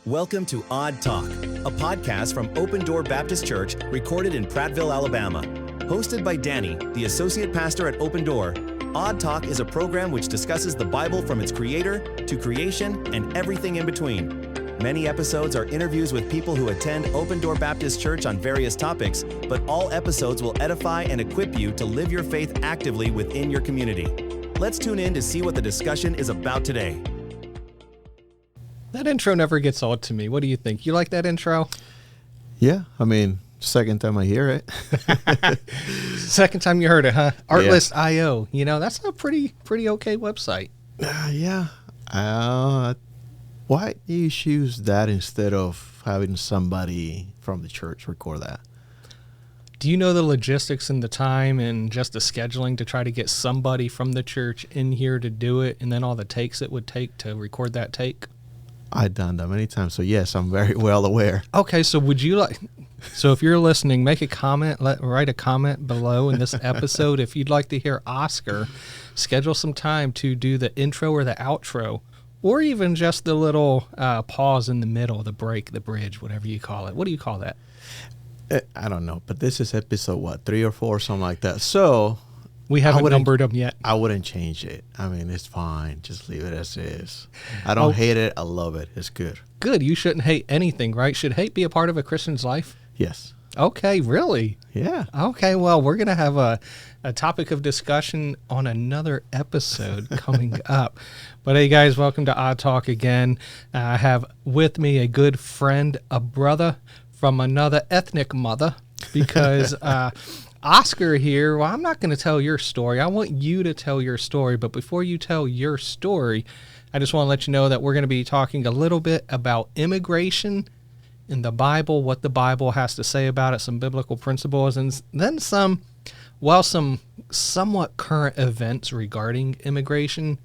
Welcome to Odd Talk, a podcast from Open Door Baptist Church recorded in Prattville, Alabama. Hosted by Danny, the associate pastor at Open Door, Odd Talk is a program which discusses the Bible from its creator to creation and everything in between. Many episodes are interviews with people who attend Open Door Baptist Church on various topics, but all episodes will edify and equip you to live your faith actively within your community. Let's tune in to see what the discussion is about today. That intro never gets old to me. What do you think? You like that intro? Yeah, I mean, second time I hear it. Second time you heard it, huh? Artlist.io. You know, that's a pretty okay website. Yeah. Why do you choose that instead of having somebody from the church record that? Do you know the logistics and the time and just the scheduling to try to get somebody from the church in here to do it, and then all the takes it would take to record that take? I've done that many times, so yes, I'm very well aware. Okay, so would you like... So if you're listening, make a comment, write a comment below in this episode. If you'd like to hear Oscar, schedule some time to do the intro or the outro, or even just the little pause in the middle, the break, the bridge, whatever you call it. What do you call that? I don't know, but this is episode, 3 or 4, something like that. So... We haven't numbered them yet. I wouldn't change it. I mean, it's fine. Just leave it as is. I don't hate it. I love it. It's good. Good. You shouldn't hate anything, right? Should hate be a part of a Christian's life? Yes. Okay, really? Yeah. Okay, well, we're going to have a topic of discussion on another episode coming up. But hey, guys, welcome to Odd Talk again. I have with me a good friend, a brother from another ethnic mother, because... Oscar here, well, I'm not going to tell your story. I want you to tell your story. But before you tell your story, I just want to let you know that we're going to be talking a little bit about immigration in the Bible, what the Bible has to say about it, some biblical principles, and then some somewhat current events regarding immigration.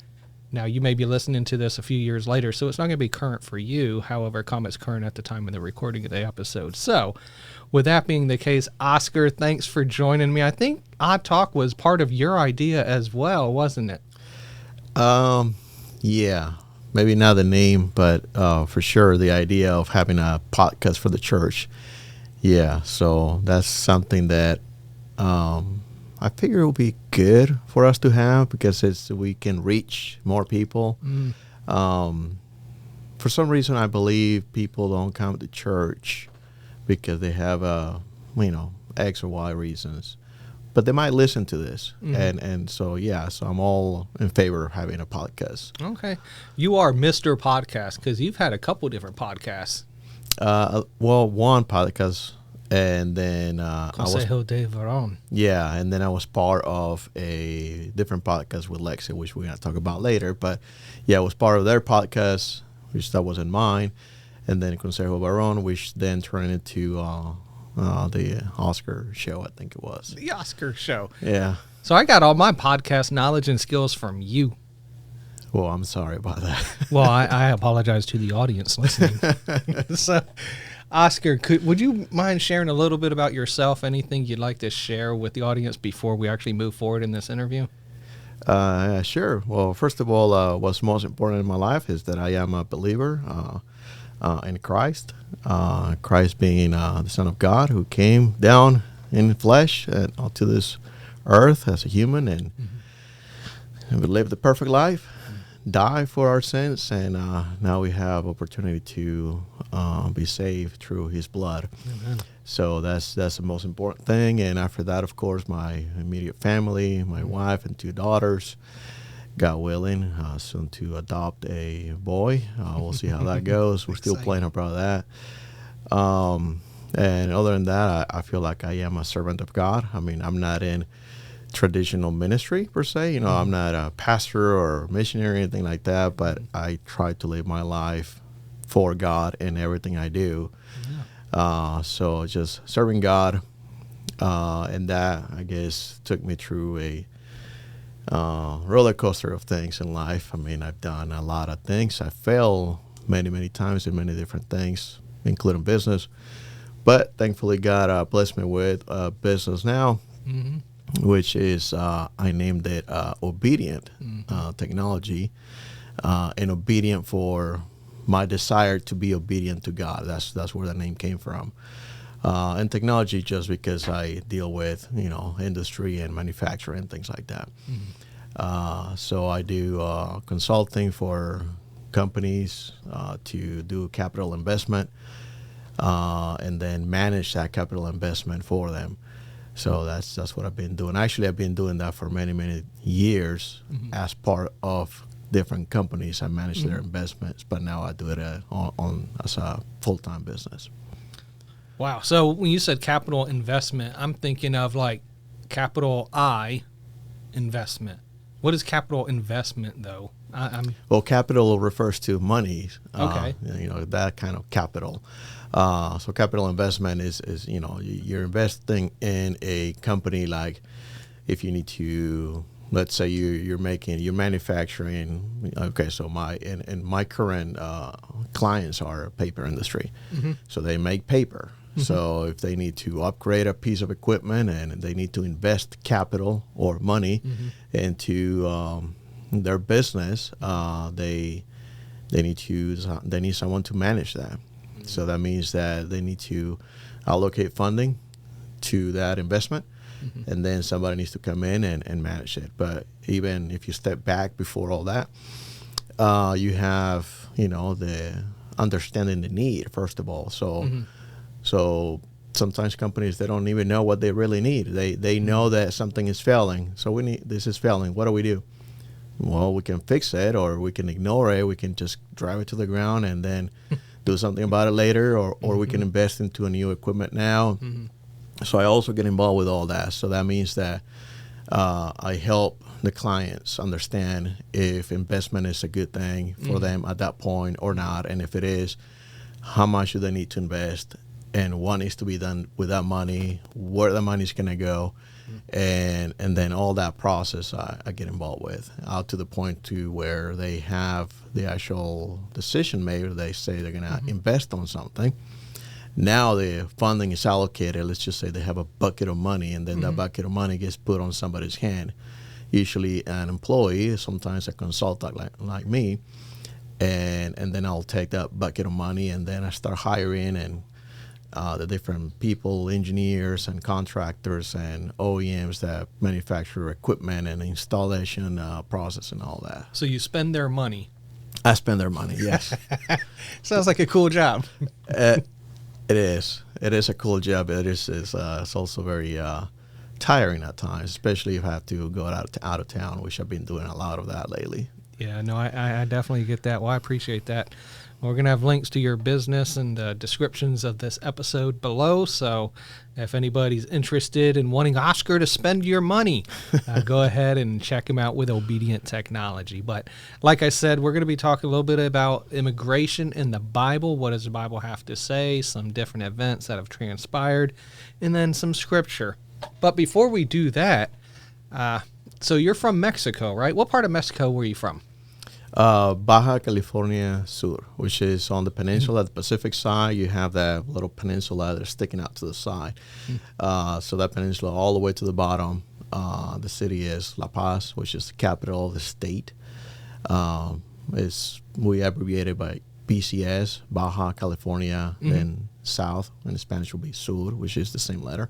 Now, you may be listening to this a few years later, so it's not going to be current for you. However, it's current at the time of the recording of the episode. So, with that being the case, Oscar, thanks for joining me. I think Odd Talk was part of your idea as well, wasn't it? Yeah. Maybe not the name, but for sure the idea of having a podcast for the church. Yeah, so that's something that I figure it will be good for us to have because we can reach more people. For some reason, I believe people don't come to church because they have, X or Y reasons. But they might listen to this. And so, yeah, so I'm all in favor of having a podcast. Okay. You are Mr. Podcast because you've had a couple different podcasts. One podcast. And then Consejo de Verón. Yeah, and then I was part of a different podcast with LEXIT, which we're going to talk about later. But yeah, I was part of their podcast, which that wasn't mine. And then Consejo de Verón, which then turned into the Oscar show, I think it was. The Oscar show. Yeah. So I got all my podcast knowledge and skills from you. Well, I'm sorry about that. Well, I apologize to the audience listening. So... Oscar, would you mind sharing a little bit about yourself, anything you'd like to share with the audience before we actually move forward in this interview? Sure. Well, first of all, what's most important in my life is that I am a believer in Christ, Christ being the Son of God who came down in flesh onto this earth as a human and lived the perfect life. Die for our sins, and now we have opportunity to be saved through his blood. Amen. So that's the most important thing. And after that, of course, my immediate family, my wife and 2 daughters, God willing, soon to adopt a boy. We'll see how that goes. We're still playing about that. And other than that, I feel like I am a servant of God. I mean, I'm not in traditional ministry per se, I'm not a pastor or missionary or anything like that, but I try to live my life for God in everything I do. So just serving God, and that I guess took me through a roller coaster of things in life. I mean, I've done a lot of things. I failed many times in many different things, including business, but thankfully God blessed me with a business now. Which is, I named it Obedient Technology, and obedient for my desire to be obedient to God. That's where the name came from. And technology, just because I deal with industry and manufacturing and things like that. So I do consulting for companies to do capital investment, and then manage that capital investment for them. So that's what I've been doing. Actually, I've been doing that for many years as part of different companies. I manage their investments, but now I do it on as a full-time business. Wow. So when you said capital investment, I'm thinking of like capital I investment. What is capital investment, though? Well, capital refers to money. Okay. That kind of capital. So capital investment is you're investing in a company. Like if you need to, let's say you're manufacturing. Okay, so my current clients are paper industry, so they make paper. So if they need to upgrade a piece of equipment and they need to invest capital or money into their business, they need someone to manage that. So that means that they need to allocate funding to that investment, and then somebody needs to come in and manage it. But even if you step back before all that, you have the understanding the need first of all. So sometimes companies, they don't even know what they really need. They know that something is failing. So this is failing. What do we do? Well, we can fix it, or we can ignore it. We can just drive it to the ground and then do something about it later, or we can invest into a new equipment now. So I also get involved with all that. So that means that I help the clients understand if investment is a good thing for them at that point or not. And if it is, how much do they need to invest? And what needs to be done with that money, where the money is going to go, and then all that process I get involved with, out to the point to where they have the actual decision made. They say they're going to invest on something. Now the funding is allocated. Let's just say they have a bucket of money, and then that bucket of money gets put on somebody's hand, usually an employee, sometimes a consultant like me, and then I'll take that bucket of money, and then I start hiring and the different people, engineers and contractors and OEMs that manufacture equipment and installation process and all that. So you spend their money. I spend their money, yes. Sounds like a cool job. It is. It is a cool job. It's also very tiring at times, especially if I have to go out of town, which I've been doing a lot of that lately. Yeah, no, I definitely get that. Well, I appreciate that. We're going to have links to your business and descriptions of this episode below. So if anybody's interested in wanting Oscar to spend your money, go ahead and check him out with Obedient Technology. But like I said, we're going to be talking a little bit about immigration in the Bible. What does the Bible have to say? Some different events that have transpired, and then some scripture. But before we do that, so you're from Mexico, right? What part of Mexico were you from? Baja California Sur, which is on the peninsula, the Pacific side. You have that little peninsula that's sticking out to the side. So that peninsula all the way to the bottom, the city is La Paz, which is the capital of the state. We abbreviated by BCS, Baja California, then South, and in Spanish will be Sur, which is the same letter.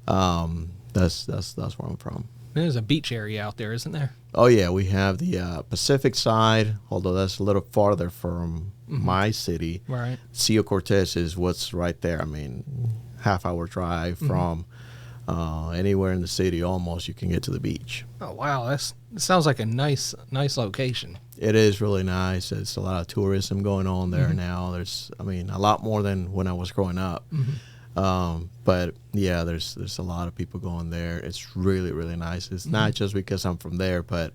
That's where I'm from. There's a beach area out there, isn't there? Oh, yeah. We have the Pacific side, although that's a little farther from my city. Right. Cio Cortez is what's right there. I mean, half-hour drive from anywhere in the city almost, you can get to the beach. Oh, wow. That sounds like a nice location. It is really nice. It's a lot of tourism going on there now. There's, a lot more than when I was growing up. But yeah, there's a lot of people going there. It's really, really nice. It's not just because I'm from there, but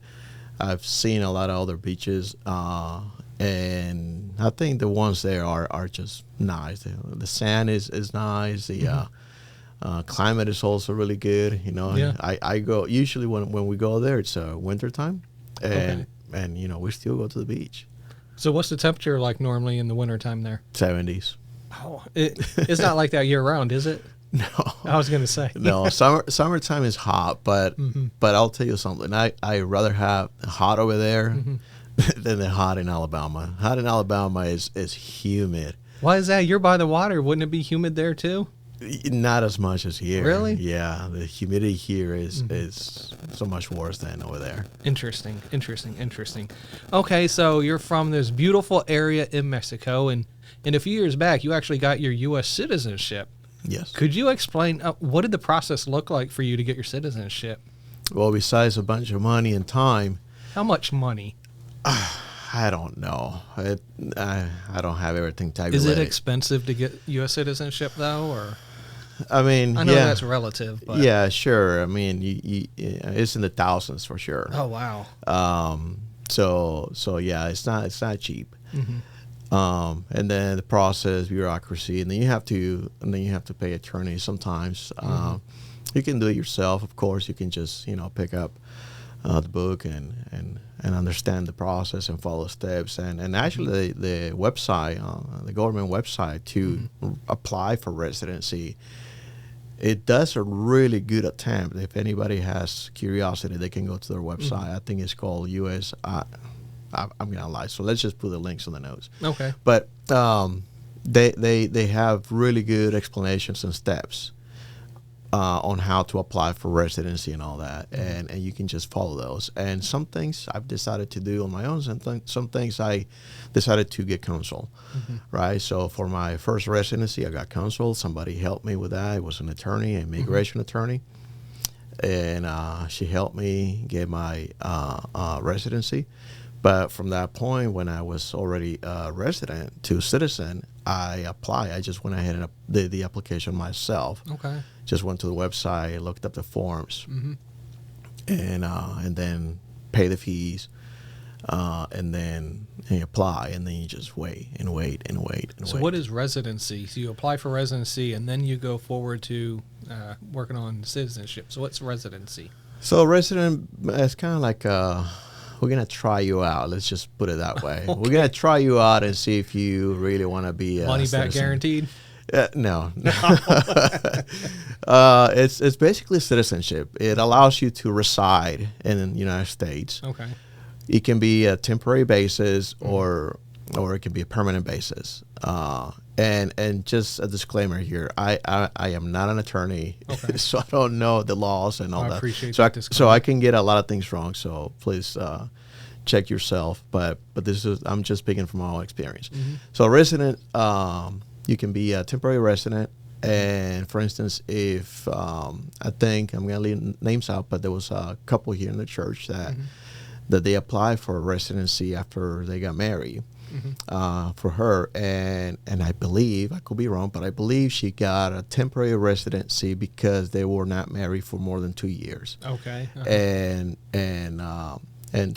I've seen a lot of other beaches, and I think the ones there are just nice. The sand is nice. The climate is also really good. I go usually when we go there, it's winter time, and we still go to the beach. So what's the temperature like normally in the wintertime there? 70s. Oh, it's not like that year round, is it? No. I was going to say. No, summertime is hot, but I'll tell you something. I rather have hot over there than the hot in Alabama. Hot in Alabama is humid. Why is that? You're by the water. Wouldn't it be humid there too? Not as much as here. Really? Yeah, the humidity here is so much worse than over there. Interesting. Okay, so you're from this beautiful area in Mexico, and a few years back, you actually got your U.S. citizenship. Yes. Could you explain what did the process look like for you to get your citizenship? Well, besides a bunch of money and time, How much money? I don't know. I don't have everything tabulated. Is it expensive to get U.S. citizenship though, or? I mean, I know yeah, that's relative, but yeah, sure. I mean, it's in the thousands for sure. oh wow. So yeah, it's not cheap. Mm-hmm. And then the process, bureaucracy, and then you have to pay attorneys sometimes. You can do it yourself, of course. You can just pick up the book and understand the process and follow steps. And actually, the website, the government website to apply for residency, it does a really good attempt. If anybody has curiosity, they can go to their website. I think it's called US. I'm gonna lie, so let's just put the links on the notes. Okay. But they have really good explanations and steps on how to apply for residency and all that, and you can just follow those. And some things I've decided to do on my own, and some things I decided to get counsel, right? So for my first residency, I got counsel. Somebody helped me with that. It was an attorney, an immigration attorney, and she helped me get my residency. But from that point, when I was already a resident to citizen, I applied. I just went ahead and did the application myself. Okay. Just went to the website, looked up the forms, and then pay the fees, and then apply, and then you just wait and wait. So what is residency? So you apply for residency, and then you go forward to working on citizenship. So what's residency? So resident is kind of like we're going to try you out. Let's just put it that way. Okay. We're going to try you out and see if you really want to be a money citizen. Back guaranteed? No. It's basically citizenship. It allows you to reside in the United States. Okay. It can be a temporary basis or it can be a permanent basis. And just a disclaimer here, I am not an attorney, okay. So I don't know the laws and all I that. Appreciate so that so I can get a lot of things wrong. So please check yourself. But I'm just speaking from my own experience. So resident, you can be a temporary resident. And for instance, if I think I'm going to leave names out, but there was a couple here in the church that they applied for a residency after they got married. For her, and I believe, I could be wrong, but I believe she got a temporary residency because they were not married for more than 2 years. Okay. And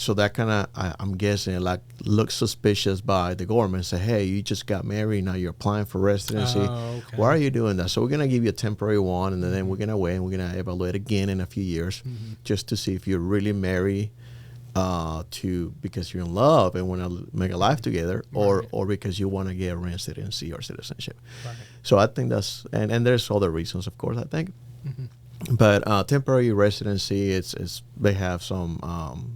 so that kind of, I'm guessing, like looks suspicious by the government. Say, hey, you just got married, now you're applying for residency. Okay. Why are you doing that? So we're gonna give you a temporary one, and then we're gonna wait and we're gonna evaluate again in a few years, just to see if you're really married. Because you're in love and want to make a life together, or because you want to get residency or citizenship. Right. So I think that's and there's other reasons, of course. I think, but temporary residency, it's they have some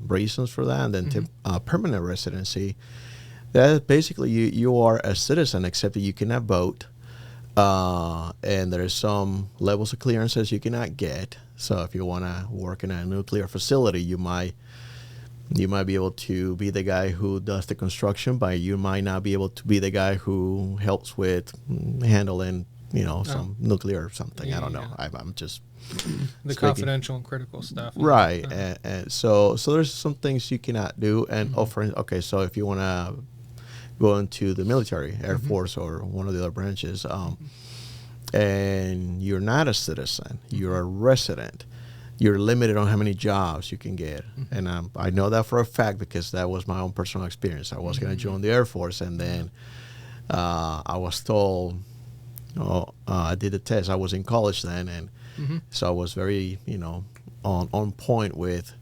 reasons for that, and then permanent residency. That basically you are a citizen, except that you cannot vote, and there's some levels of clearances you cannot get. So if you want to work in a nuclear facility, you might be able to be the guy who does the construction, but you might not be able to be the guy who helps with handling, some nuclear or something. Yeah, I don't know. Yeah. I'm just the confidential and critical stuff. Right. And so there's some things you cannot do. And okay, so if you want to go into the military, Air Force, or one of the other branches, and you're not a citizen, you're a resident, you're limited on how many jobs you can get. And I know that for a fact because that was my own personal experience. I was going to join the Air Force, and then I was told, I did the test. I was in college then, and so I was very, on point with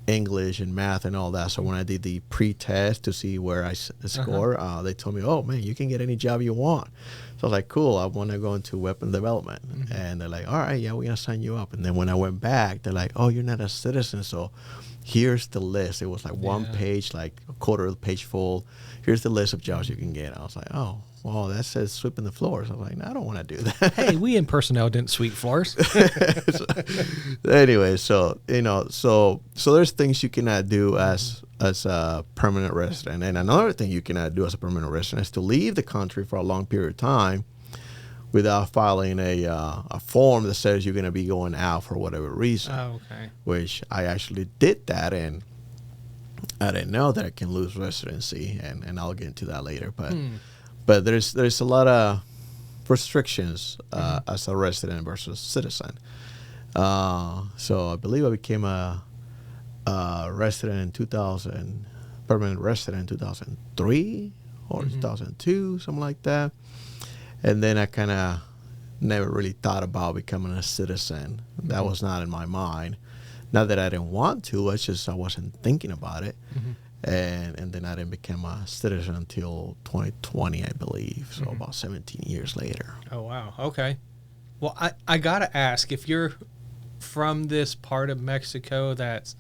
English and math and all that. So when I did the pre-test to see where I score, they told me, oh, man, you can get any job you want. So I was like, cool, I want to go into weapon development. And they're like, all right, yeah, we're going to sign you up. And then when I went back, they're like, oh, you're not a citizen, so here's the list. It was like one page, like a quarter of the page full. Here's the list of jobs you can get. I was like, oh, well, that says sweeping the floors. I was like, no, I don't want to do that. Hey, we in personnel didn't sweep floors. Anyway, so there's things you cannot do as a permanent resident. And another thing you cannot do as a permanent resident is to leave the country for a long period of time without filing a form that says you're going to be going out for whatever reason. Oh, okay. Which I actually did that, and I didn't know that I can lose residency, and I'll get into that later. But there's a lot of restrictions as a resident versus citizen. So I believe I became a resident in 2000, permanent resident in 2003 or 2002, something like that. And then I kind of never really thought about becoming a citizen. That was not in my mind. Not that I didn't want to, it's just I wasn't thinking about it. And then I didn't become a citizen until 2020, I believe. So about 17 years later. Oh, wow. Okay. Well, I got to ask, if you're from this part of Mexico that's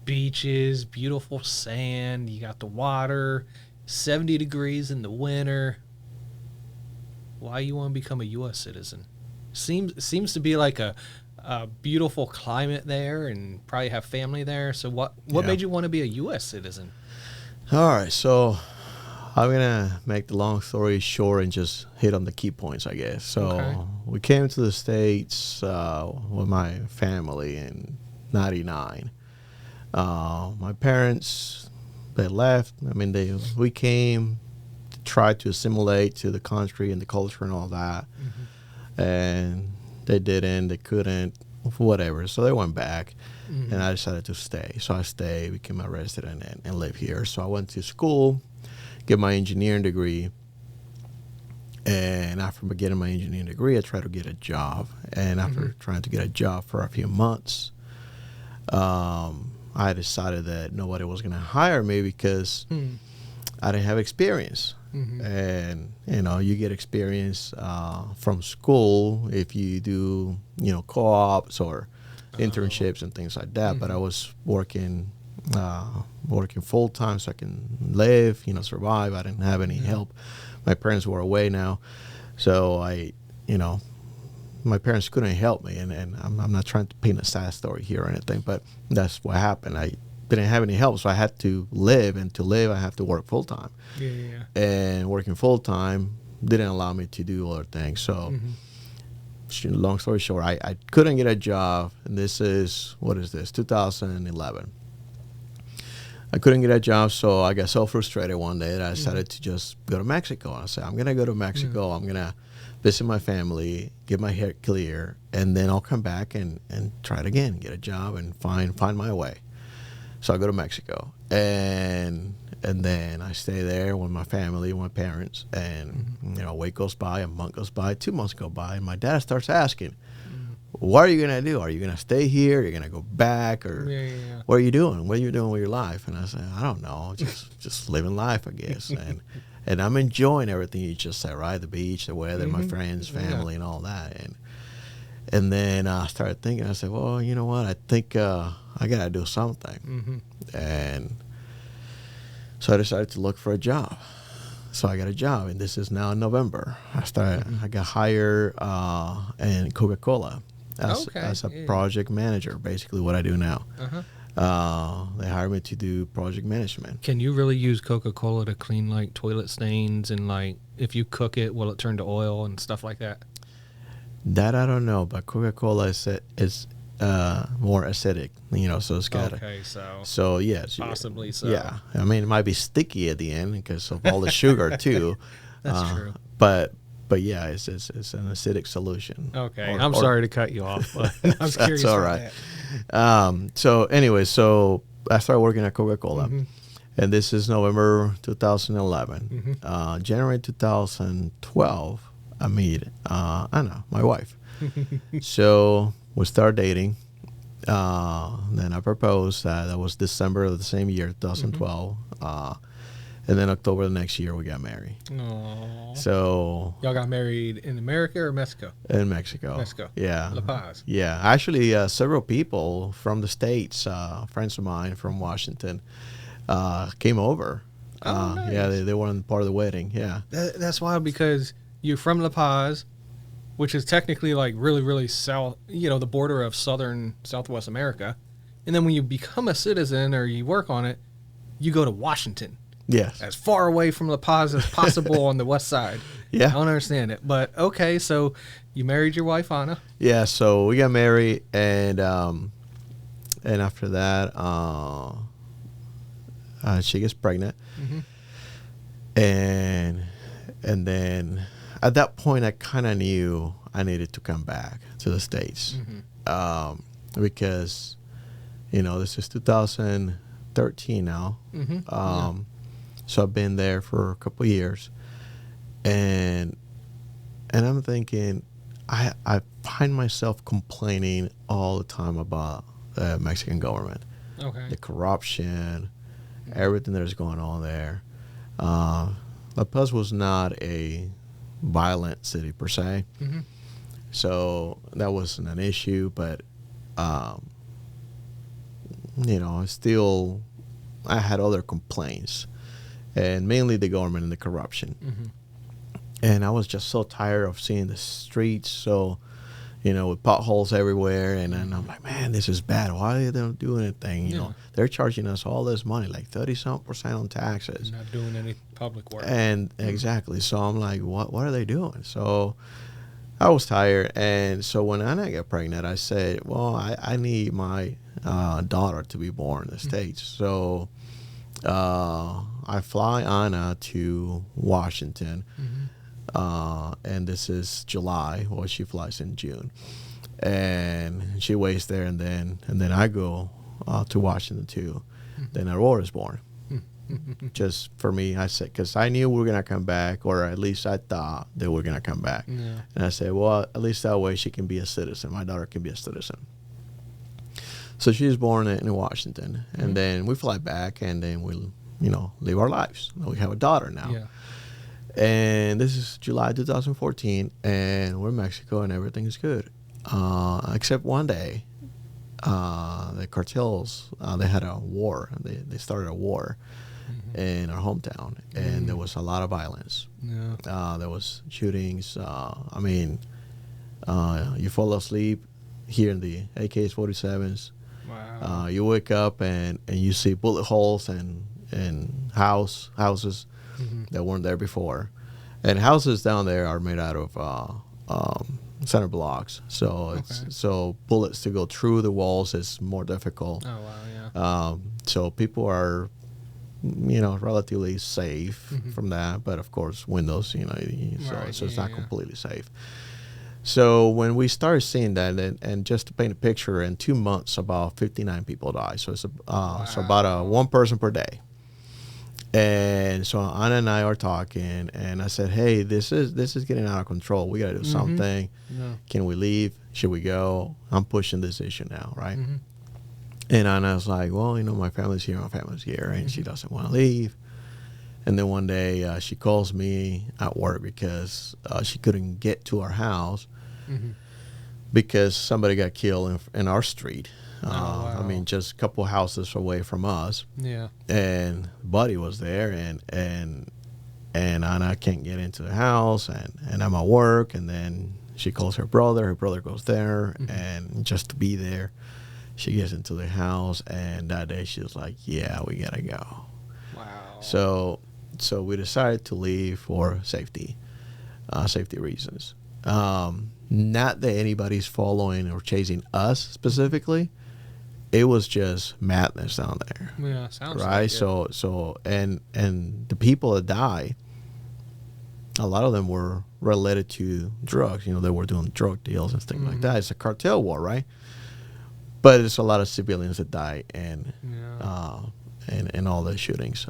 beaches, beautiful sand, you got the water, 70 degrees in the winter, why you want to become a U.S. citizen? Seems to be like a beautiful climate there, and probably have family there. So what made you want to be a U.S. citizen? All right, so I'm gonna make the long story short and just hit on the key points, I guess. So we came to the States with my family in '99. My parents, they left. I mean, we came to try to assimilate to the country and the culture and all that, and they didn't. They couldn't. Whatever. So they went back, and I decided to stay. So I stayed, became a resident, and live here. So I went to school, get my engineering degree, and after getting my engineering degree, I tried to get a job. And after trying to get a job for a few months, I decided that nobody was going to hire me because I didn't have experience. And, you get experience from school if you do, co-ops or internships and things like that. But I was working full-time so I can live, survive. I didn't have any help. My parents were away now. So my parents couldn't help me. And I'm not trying to paint a sad story here or anything, but that's what happened. I didn't have any help, so I had to live, and to live I have to work full time. And working full time didn't allow me to do other things. So long story short, I couldn't get a job, and this is 2011. I couldn't get a job, so I got so frustrated one day that I decided to just go to Mexico. I said, I'm gonna go to Mexico. I'm gonna visit my family, get my hair clear, and then I'll come back and try it again, get a job, and find my way. So I go to Mexico, and then I stay there with my family, with my parents, and a week goes by, a month goes by, 2 months go by, and my dad starts asking, what are you gonna do? Are you gonna stay here? Are you gonna go back? Or what are you doing? What are you doing with your life? And I said, I don't know, just living life, I guess. And I'm enjoying everything you just said, right? The beach, the weather, my friends, family, and all that. And then I started thinking, I said, well, you know what? I think I got to do something. And so I decided to look for a job. So I got a job, and this is now in November. I got hired in Coca-Cola as a project manager, basically what I do now. They hired me to do project management. Can you really use Coca-Cola to clean like toilet stains, and like if you cook it, will it turn to oil and stuff like that? That I don't know, but Coca-Cola is more acidic, so it's got so yes, possibly so. Yeah, I mean it might be sticky at the end because of all the sugar too. That's true. But yeah, it's an acidic solution. Okay, I'm sorry to cut you off, but I was curious. That's all right. So anyway, so I started working at Coca-Cola, and this is November 2011. January 2012. I met Anna, my wife. So we started dating. Then I proposed. That was December of the same year, 2012. And then October the next year, we got married. Aww. So Y'all got married in America or Mexico? in Mexico. Mexico. Yeah. La Paz. Yeah. Actually, several people from the States, friends of mine from Washington, came over. Oh, nice. Yeah, they weren't part of the wedding. Yeah. That's wild because you're from La Paz, which is technically like really, really south, the border of Southwest America. And then when you become a citizen or you work on it, you go to Washington. Yes. As far away from La Paz as possible on the west side. Yeah. I don't understand it. But okay, so you married your wife, Anna. Yeah, so we got married, and after that, she gets pregnant. Mm-hmm. And then at that point, I kind of knew I needed to come back to the States. Mm-hmm. Because, this is 2013 now. Mm-hmm. So I've been there for a couple of years. And I'm thinking, I find myself complaining all the time about the Mexican government. Okay. The corruption, everything that is going on there. La Paz was not a violent city per se. Mm-hmm. So that wasn't an issue, but, I had other complaints, and mainly the government and the corruption. Mm-hmm. And I was just so tired of seeing the streets with potholes everywhere. And then I'm like, man, this is bad. Why are they don't do anything? They're charging us all this money, like 30% on taxes. Not doing any public work. And exactly. So I'm like, what are they doing? So I was tired. And so when Anna got pregnant, I said, well, I need my daughter to be born in the States. So I fly Anna to Washington. Mm-hmm. And this is July. Well, she flies in June, and she waits there, and then I go to Washington too. Mm-hmm. Then Aurora is born. Mm-hmm. Just for me, I said, because I knew we were gonna come back, or at least I thought that we were gonna come back. Yeah. And I said, well, at least that way she can be a citizen. My daughter can be a citizen. So she's born in Washington, and mm-hmm. then we fly back, and then we, live our lives. We have a daughter now. Yeah. And this is July 2014, and we're in Mexico, and everything is good. Except one day, the cartels, they had a war. They started a war mm-hmm. in our hometown, and mm-hmm. there was a lot of violence. Yeah. There was shootings. You fall asleep here in the AK-47s. Wow. You wake up, and you see bullet holes and houses. Mm-hmm. that weren't there before. And houses down there are made out of center blocks. So so bullets to go through the walls is more difficult. Oh, wow, yeah. So people are, relatively safe mm-hmm. from that. But, of course, windows, so it's not completely safe. So when we started seeing that, and just to paint a picture, in 2 months, about 59 people died. So it's so about one person per day. And so Anna and I are talking, and I said, "Hey, this is getting out of control. We got to do mm-hmm. something. Yeah. Can we leave? Should we go? I'm pushing this issue now, right?" Mm-hmm. And Anna's like, "Well, my family's here, and mm-hmm. she doesn't want to leave." And then one day she calls me at work because she couldn't get to our house mm-hmm. because somebody got killed in our street. Wow. Just a couple houses away from us. Yeah. And Buddy was there, and Anna can't get into the house, and I'm at work, and then she calls her brother goes there, mm-hmm. and just to be there, she gets into the house, and that day she was like, yeah, we gotta go. Wow. So we decided to leave for safety reasons. Not that anybody's following or chasing us specifically. It was just madness down there. Yeah, sounds right. Like it. So and the people that died, a lot of them were related to drugs. They were doing drug deals and things mm-hmm. like that. It's a cartel war, right? But it's a lot of civilians that die and all the shootings.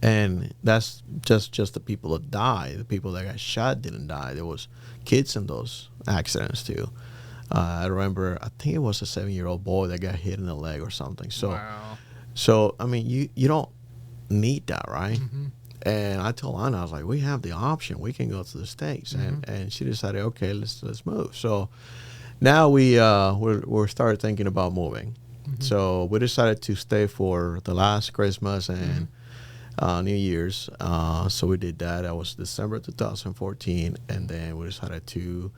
And that's just the people that died. The people that got shot didn't die. There was kids in those accidents too. I remember, I think it was a 7-year-old boy that got hit in the leg or something. So, wow. So you don't need that, right? Mm-hmm. And I told Anna, I was like, we have the option. We can go to the States. And she decided, okay, let's move. So now we're started thinking about moving. So we decided to stay for the last Christmas and New Year's. So we did that. That was December 2014. And then we decided to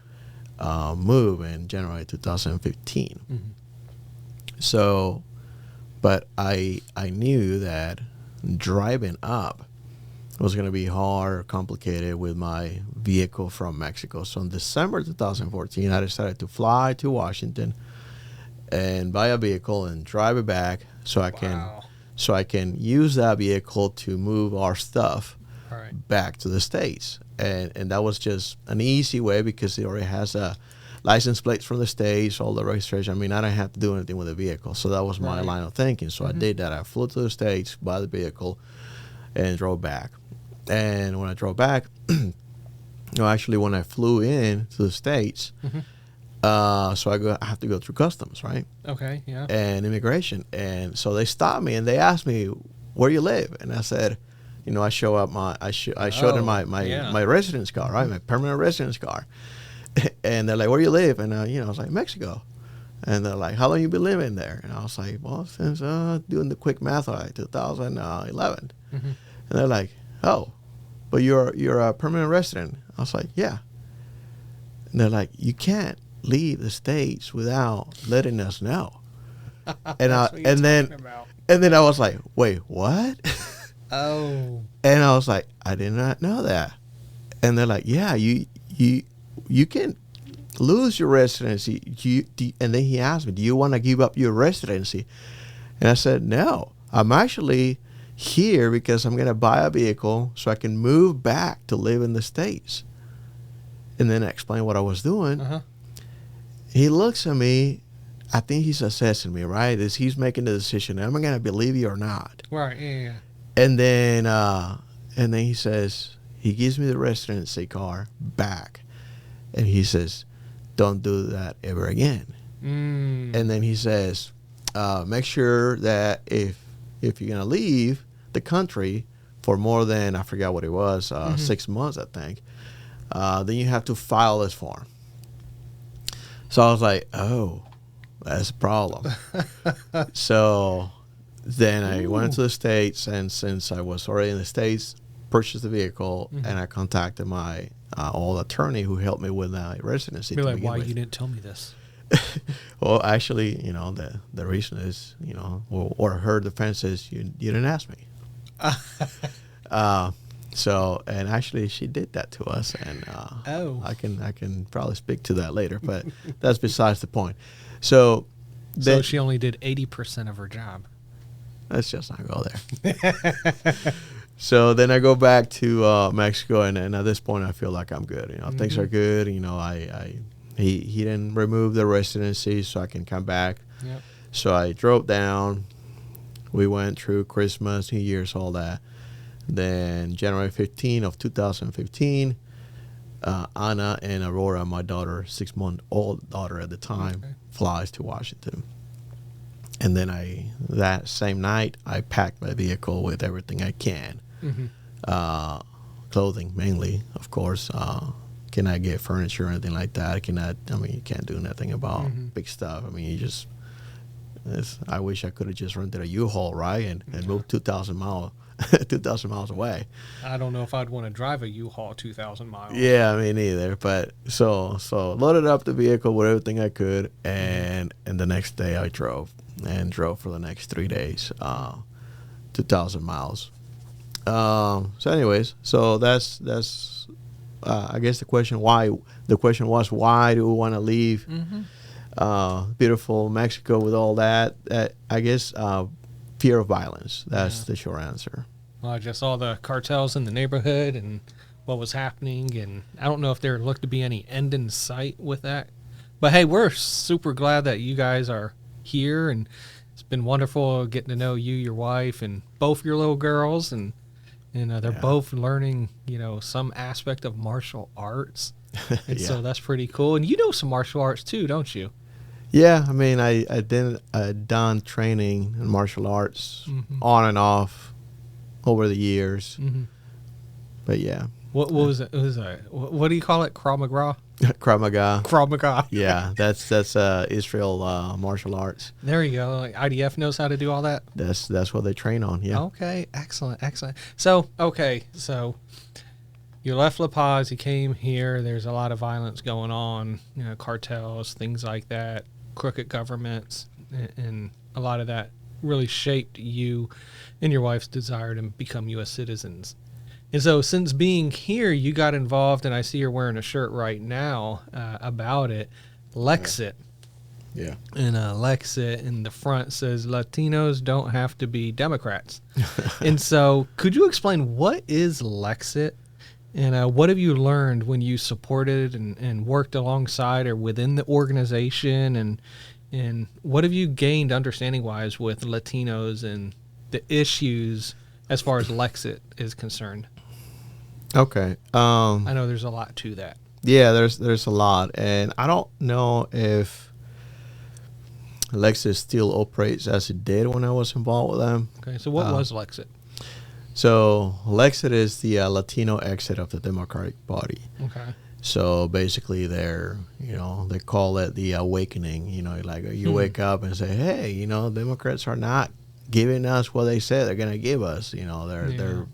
move in January 2015. So, but I knew that driving up was going to be hard or complicated with my vehicle from Mexico. So in December 2014, I decided to fly to Washington and buy a vehicle and drive it back so I can use that vehicle to move our stuff back to the States. And that was just an easy way because it already has a license plates from the States, all the registration. I mean, I don't have to do anything with the vehicle. So that was my line of thinking. So I did that. I flew to the States, bought the vehicle, and drove back. And when I drove back, actually when I flew in to the States, so I have to go through customs, right? Okay, yeah. And immigration. And so they stopped me and they asked me, where you live? And I said, I showed them my residence card, right? My permanent residence card. And they're like, where you live? And, I was like, Mexico. And they're like, how long you been living there? And I was like, well, since doing the quick math, 2011. And they're like, oh, but you're a permanent resident. I was like, yeah. And they're like, you can't leave the States without letting us know. And then I was like, wait, what? Oh. And I was like, I did not know that. And they're like, yeah, you can lose your residency. And then he asked me, do you want to give up your residency? And I said, no, I'm actually here because I'm going to buy a vehicle so I can move back to live in the States. And then I explained what I was doing. He looks at me. I think he's assessing me, right? He's making the decision. Am I going to believe you or not? Right, yeah. And then he says, he gives me the residency card back. And he says, don't do that ever again. And then he says, make sure that if you're going to leave the country for more than, I forgot what it was, 6 months, I think, then you have to file this form. So I was like, oh, that's a problem. So then I went to the States, and since I was already in the States, purchased the vehicle, and I contacted my old attorney who helped me with my residency. Be like, why you didn't tell me this? Well, actually, the reason is, or her defense is you didn't ask me. So, and actually she did that to us, and I can probably speak to that later, but that's besides the point. So she only did 80% of her job. Let's just not go there. So then I go back to Mexico, and at this point I feel like I'm good. Things are good. He didn't remove the residency, so I can come back. Yep. So I drove down. We went through Christmas, New Year's, all that. Then January 15 of 2015, Anna and Aurora, my daughter, 6-month-old daughter at the time, flies to Washington. And then that same night, I packed my vehicle with everything I can. Clothing mainly, of course. Cannot get furniture or anything like that. You can't do nothing about big stuff. I wish I could have just rented a U-Haul, right? And moved 2,000 miles away. I don't know if I'd want to drive a U-Haul 2,000 miles. Yeah, me neither. But so loaded up the vehicle with everything I could, and the next day I drove for the next 3 days, 2,000 miles. So anyways, so that's I guess the question was why do we want to leave beautiful Mexico with all that? I guess fear of violence. That's the short answer. Well, just all the cartels in the neighborhood and what was happening, and I don't know if there looked to be any end in sight with that. But hey, we're super glad that you guys are here, and it's been wonderful getting to know you, your wife, and both your little girls, and they're both learning, some aspect of martial arts, and so that's pretty cool. And you know some martial arts too, don't you? Yeah, I done training in martial arts on and off over the years. But yeah. What was it? What do you call it? Krav Maga? Krav Maga. Krav Maga. Yeah, that's Israel martial arts. There you go. Like IDF knows how to do all that. That's what they train on. Yeah. Okay, excellent. So you left La Paz. You came here. There's a lot of violence going on. Cartels, things like that, crooked governments, and a lot of that really shaped you and your wife's desire to become U.S. citizens. And so since being here, you got involved, and I see you're wearing a shirt right now about it, LEXIT. Yeah. And LEXIT in the front says Latinos don't have to be Democrats. And so could you explain what is LEXIT? And what have you learned when you supported and worked alongside or within the organization? And what have you gained understanding-wise with Latinos and the issues as far as LEXIT is concerned? Okay. I know there's a lot to that. Yeah, there's a lot. And I don't know if LEXIT still operates as it did when I was involved with them. Okay, so what was LEXIT? So LEXIT is the Latino exit of the Democratic Party. Okay. So basically, they call it the awakening. You wake up and say, hey, Democrats are not giving us what they said they're going to give us. They're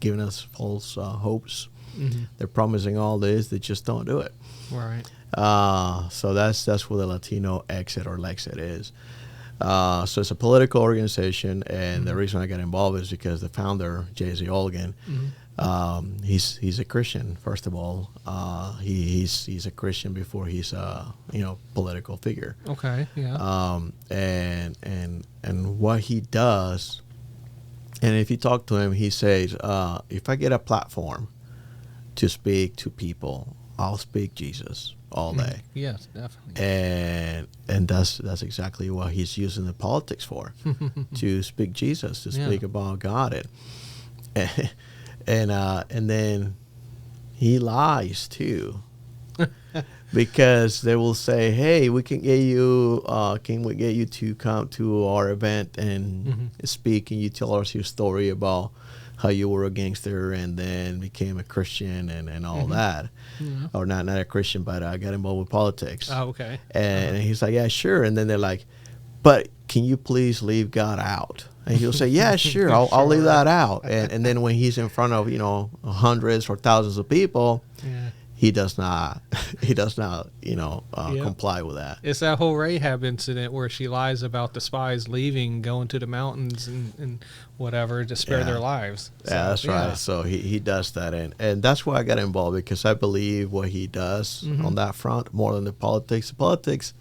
giving us false hopes. They're promising all this, they just don't do it. Right. So that's what the Latino exit or LEXIT is. So it's a political organization, and the reason I got involved is because the founder, J.Z. Olgan, he's a Christian. First of all, he's a Christian before he's a political figure. Okay. Yeah. And what he does, and if you talk to him, he says, if I get a platform to speak to people, I'll speak Jesus all day. Yes, definitely. And that's exactly what he's using the politics for, to speak Jesus, to speak about God, and then he lies too, because they will say, "Hey, we can get you. Can we get you to come to our event and speak? And you tell us your story about how you were a gangster and then became a Christian and all that, or not a Christian, but I got involved with politics." Oh, okay. And he's like, "Yeah, sure." And then they're like, "But can you please leave God out?" And he'll say, "Yeah, sure, I'll leave that out." And then when he's in front of hundreds or thousands of people, he does not comply with that. It's that whole Rahab incident where she lies about the spies leaving, going to the mountains and whatever to spare their lives. So, that's right. So he does that, and that's why I got involved, because I believe what he does on that front more than the politics. The politics,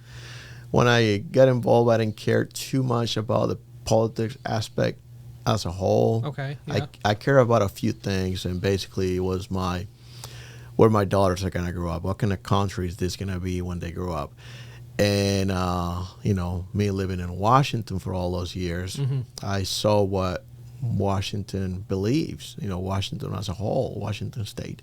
when I got involved, I didn't care too much about the politics aspect as a whole. Okay. Yeah. I care about a few things, and basically it was where my daughters are going to grow up. What kind of country is this going to be when they grow up? And, me living in Washington for all those years, I saw what Washington believes, Washington as a whole, Washington State.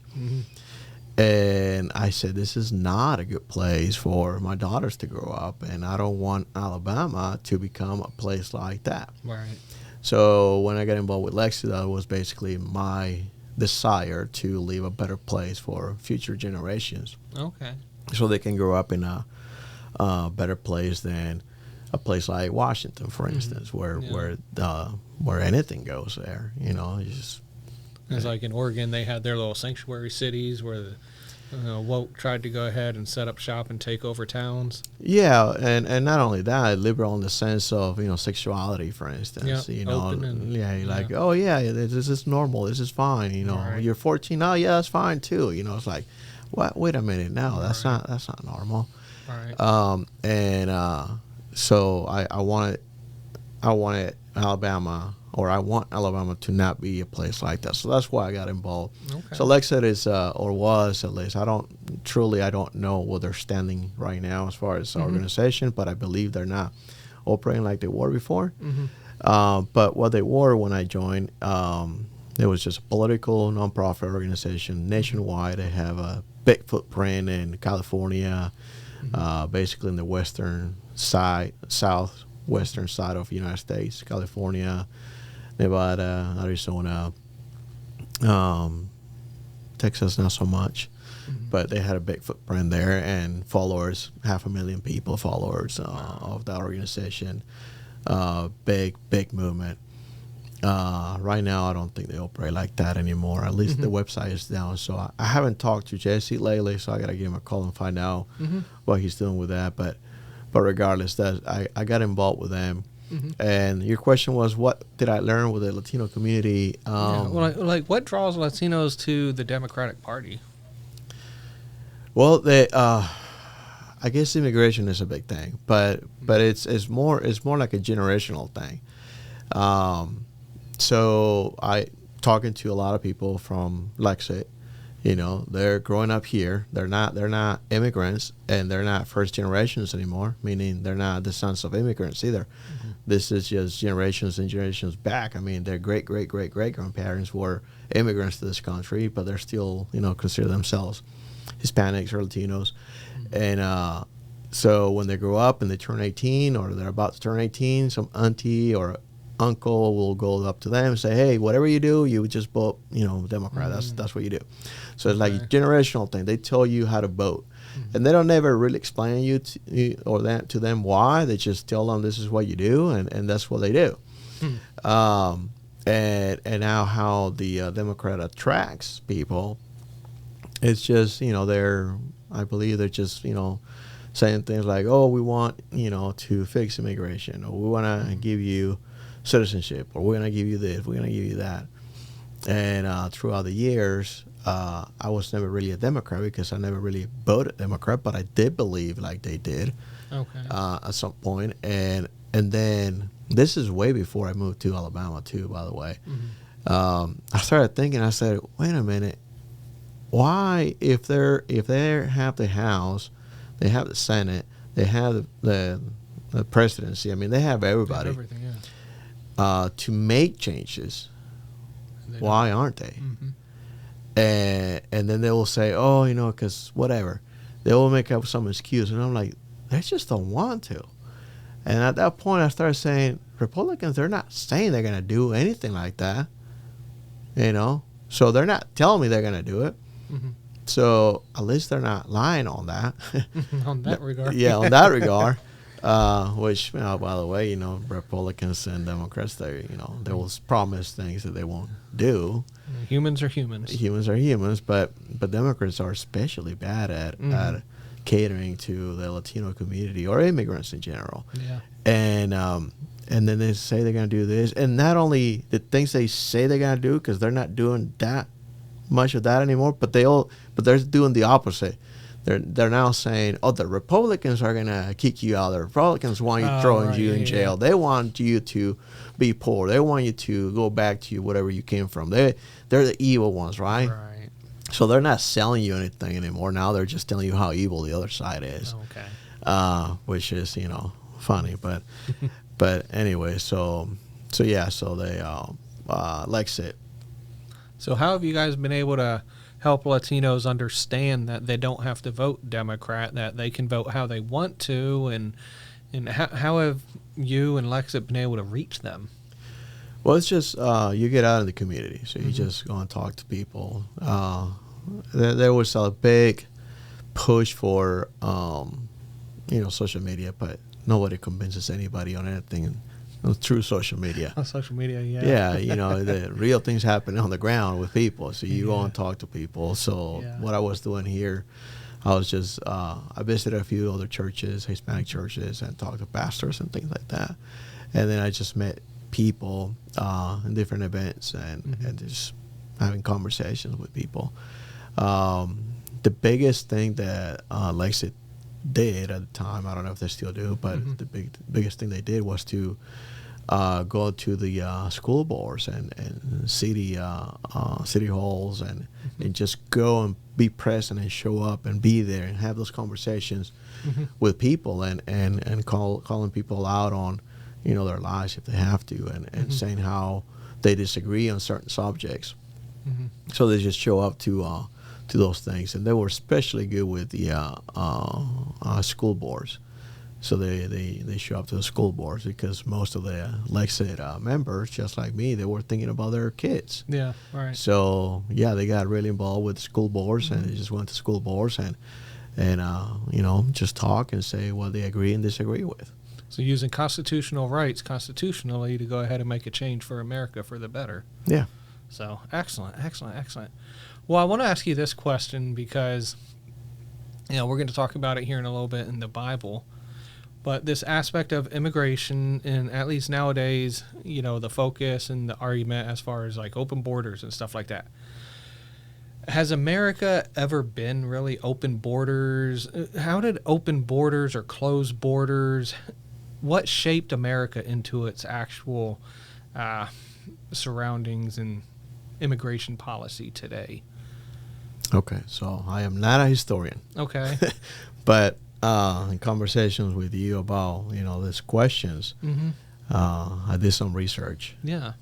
And I said, this is not a good place for my daughters to grow up, and I don't want Alabama to become a place like that. Right. So when I got involved with LEXIT, that was basically my desire to leave a better place for future generations. Okay. So they can grow up in a better place than a place like Washington, for instance, where anything goes there. It's like in Oregon, they had their little sanctuary cities where the woke tried to go ahead and set up shop and take over towns. Yeah, and not only that, liberal in the sense of sexuality, for instance. Open and, like, oh yeah, this is normal, this is fine. Right. You're 14, oh yeah, that's fine too. It's like, what? Wait a minute, no, that's not normal. Right. So I wanted Alabama, or I want Alabama to not be a place like that. So that's why I got involved. Okay. So LEXIT is, or was at least, I don't know what they're standing right now as far as organization, but I believe they're not operating like they were before. But what they were when I joined, it was just a political nonprofit organization nationwide. They have a big footprint in California, basically in the western side, southwestern side of the United States, California, Nevada, Arizona, Texas, not so much. But they had a big footprint there and followers, 500,000 people, followers of that organization. Big movement. Right now, I don't think they operate like that anymore. At least the website is down. So I haven't talked to Jesse lately, so I got to give him a call and find out what he's doing with that. But regardless, I got involved with them. And your question was, what did I learn with the Latino community? Like what draws Latinos to the Democratic Party? Well, I guess immigration is a big thing, but it's more like a generational thing. So I talking to a lot of people from LEXIT, they're growing up here. They're not immigrants, and they're not first generations anymore, meaning they're not the sons of immigrants either. This is just generations and generations back. I mean, their great grandparents were immigrants to this country, but they're still, consider themselves Hispanics or Latinos. And so when they grow up and they turn 18 or they're about to turn 18, some auntie or uncle will go up to them and say, hey, whatever you do, you just vote, Democrat. That's what you do. So it's like a generational thing. They tell you how to vote. And they don't ever really explain to them why. They just tell them this is what you do, and that's what they do. And now how the Democrat attracts people, it's just, I believe they're just, saying things like, oh, we want, to fix immigration, or we want to give you citizenship, or we're going to give you this, we're going to give you that. And throughout the years, I was never really a Democrat because I never really voted Democrat, but I did believe like they did at some point. And then this is way before I moved to Alabama too, by the way. I started thinking, I said, wait a minute, why if they have the House, they have the Senate, they have the presidency, I mean, they have everybody. They have everything, to make changes. Why aren't they? And then they will say, oh, because whatever. They will make up some excuse. And I'm like, they just don't want to. And at that point, I started saying, Republicans, they're not saying they're going to do anything like that. So they're not telling me they're going to do it. So at least they're not lying on that. On that regard. Yeah, on that regard. Which, by the way, Republicans and Democrats, they will promise things that they won't do. Humans are humans. Humans are humans, but Democrats are especially bad at catering to the Latino community or immigrants in general. Yeah. And then they say they're going to do this, and not only the things they say they're going to do, because they're not doing that much of that anymore, but they're doing the opposite. They're now saying, oh, the Republicans are going to kick you out. The Republicans want you throwing you in jail. They want you to be poor. They want you to go back to whatever you came from. They're the evil ones, right? Right. So they're not selling you anything anymore. Now they're just telling you how evil the other side is. Okay. Which is, funny. But anyway, so they LEXIT. So how have you guys been able to help Latinos understand that they don't have to vote Democrat, that they can vote how they want to, and how have you and LEXIT been able to reach them? Well, it's just you get out in the community, so you just go and talk to people. There was a big push for social media, but nobody convinces anybody on anything through social media. On social media, yeah. Yeah, the real things happen on the ground with people. So you go and talk to people. So what I was doing here, I was just, I visited a few other churches, Hispanic churches, and talked to pastors and things like that. And then I just met people in different events and just having conversations with people. The biggest thing that LEXIT did at the time, I don't know if they still do, but the biggest thing they did was to go to the school boards and city halls and just go and be present and show up and be there and have those conversations with people and calling people out on their lives if they have to and saying how they disagree on certain subjects. So they just show up to those things, and they were especially good with the school boards. So they show up to the school boards because most of the LEXIT members, just like me, they were thinking about their kids. Yeah, right. So yeah, they got really involved with school boards, and they just went to school boards and just talk and say what they agree and disagree with. So using constitutional rights constitutionally to go ahead and make a change for America for the better. Yeah. So excellent. Well, I want to ask you this question because, we're going to talk about it here in a little bit in the Bible. But this aspect of immigration, and at least nowadays, the focus and the argument as far as like open borders and stuff like that. Has America ever been really open borders? How did open borders or closed borders, what shaped America into its actual surroundings and immigration policy today? Okay, so I am not a historian. Okay. But in conversations with you about these questions, I did some research. Yeah.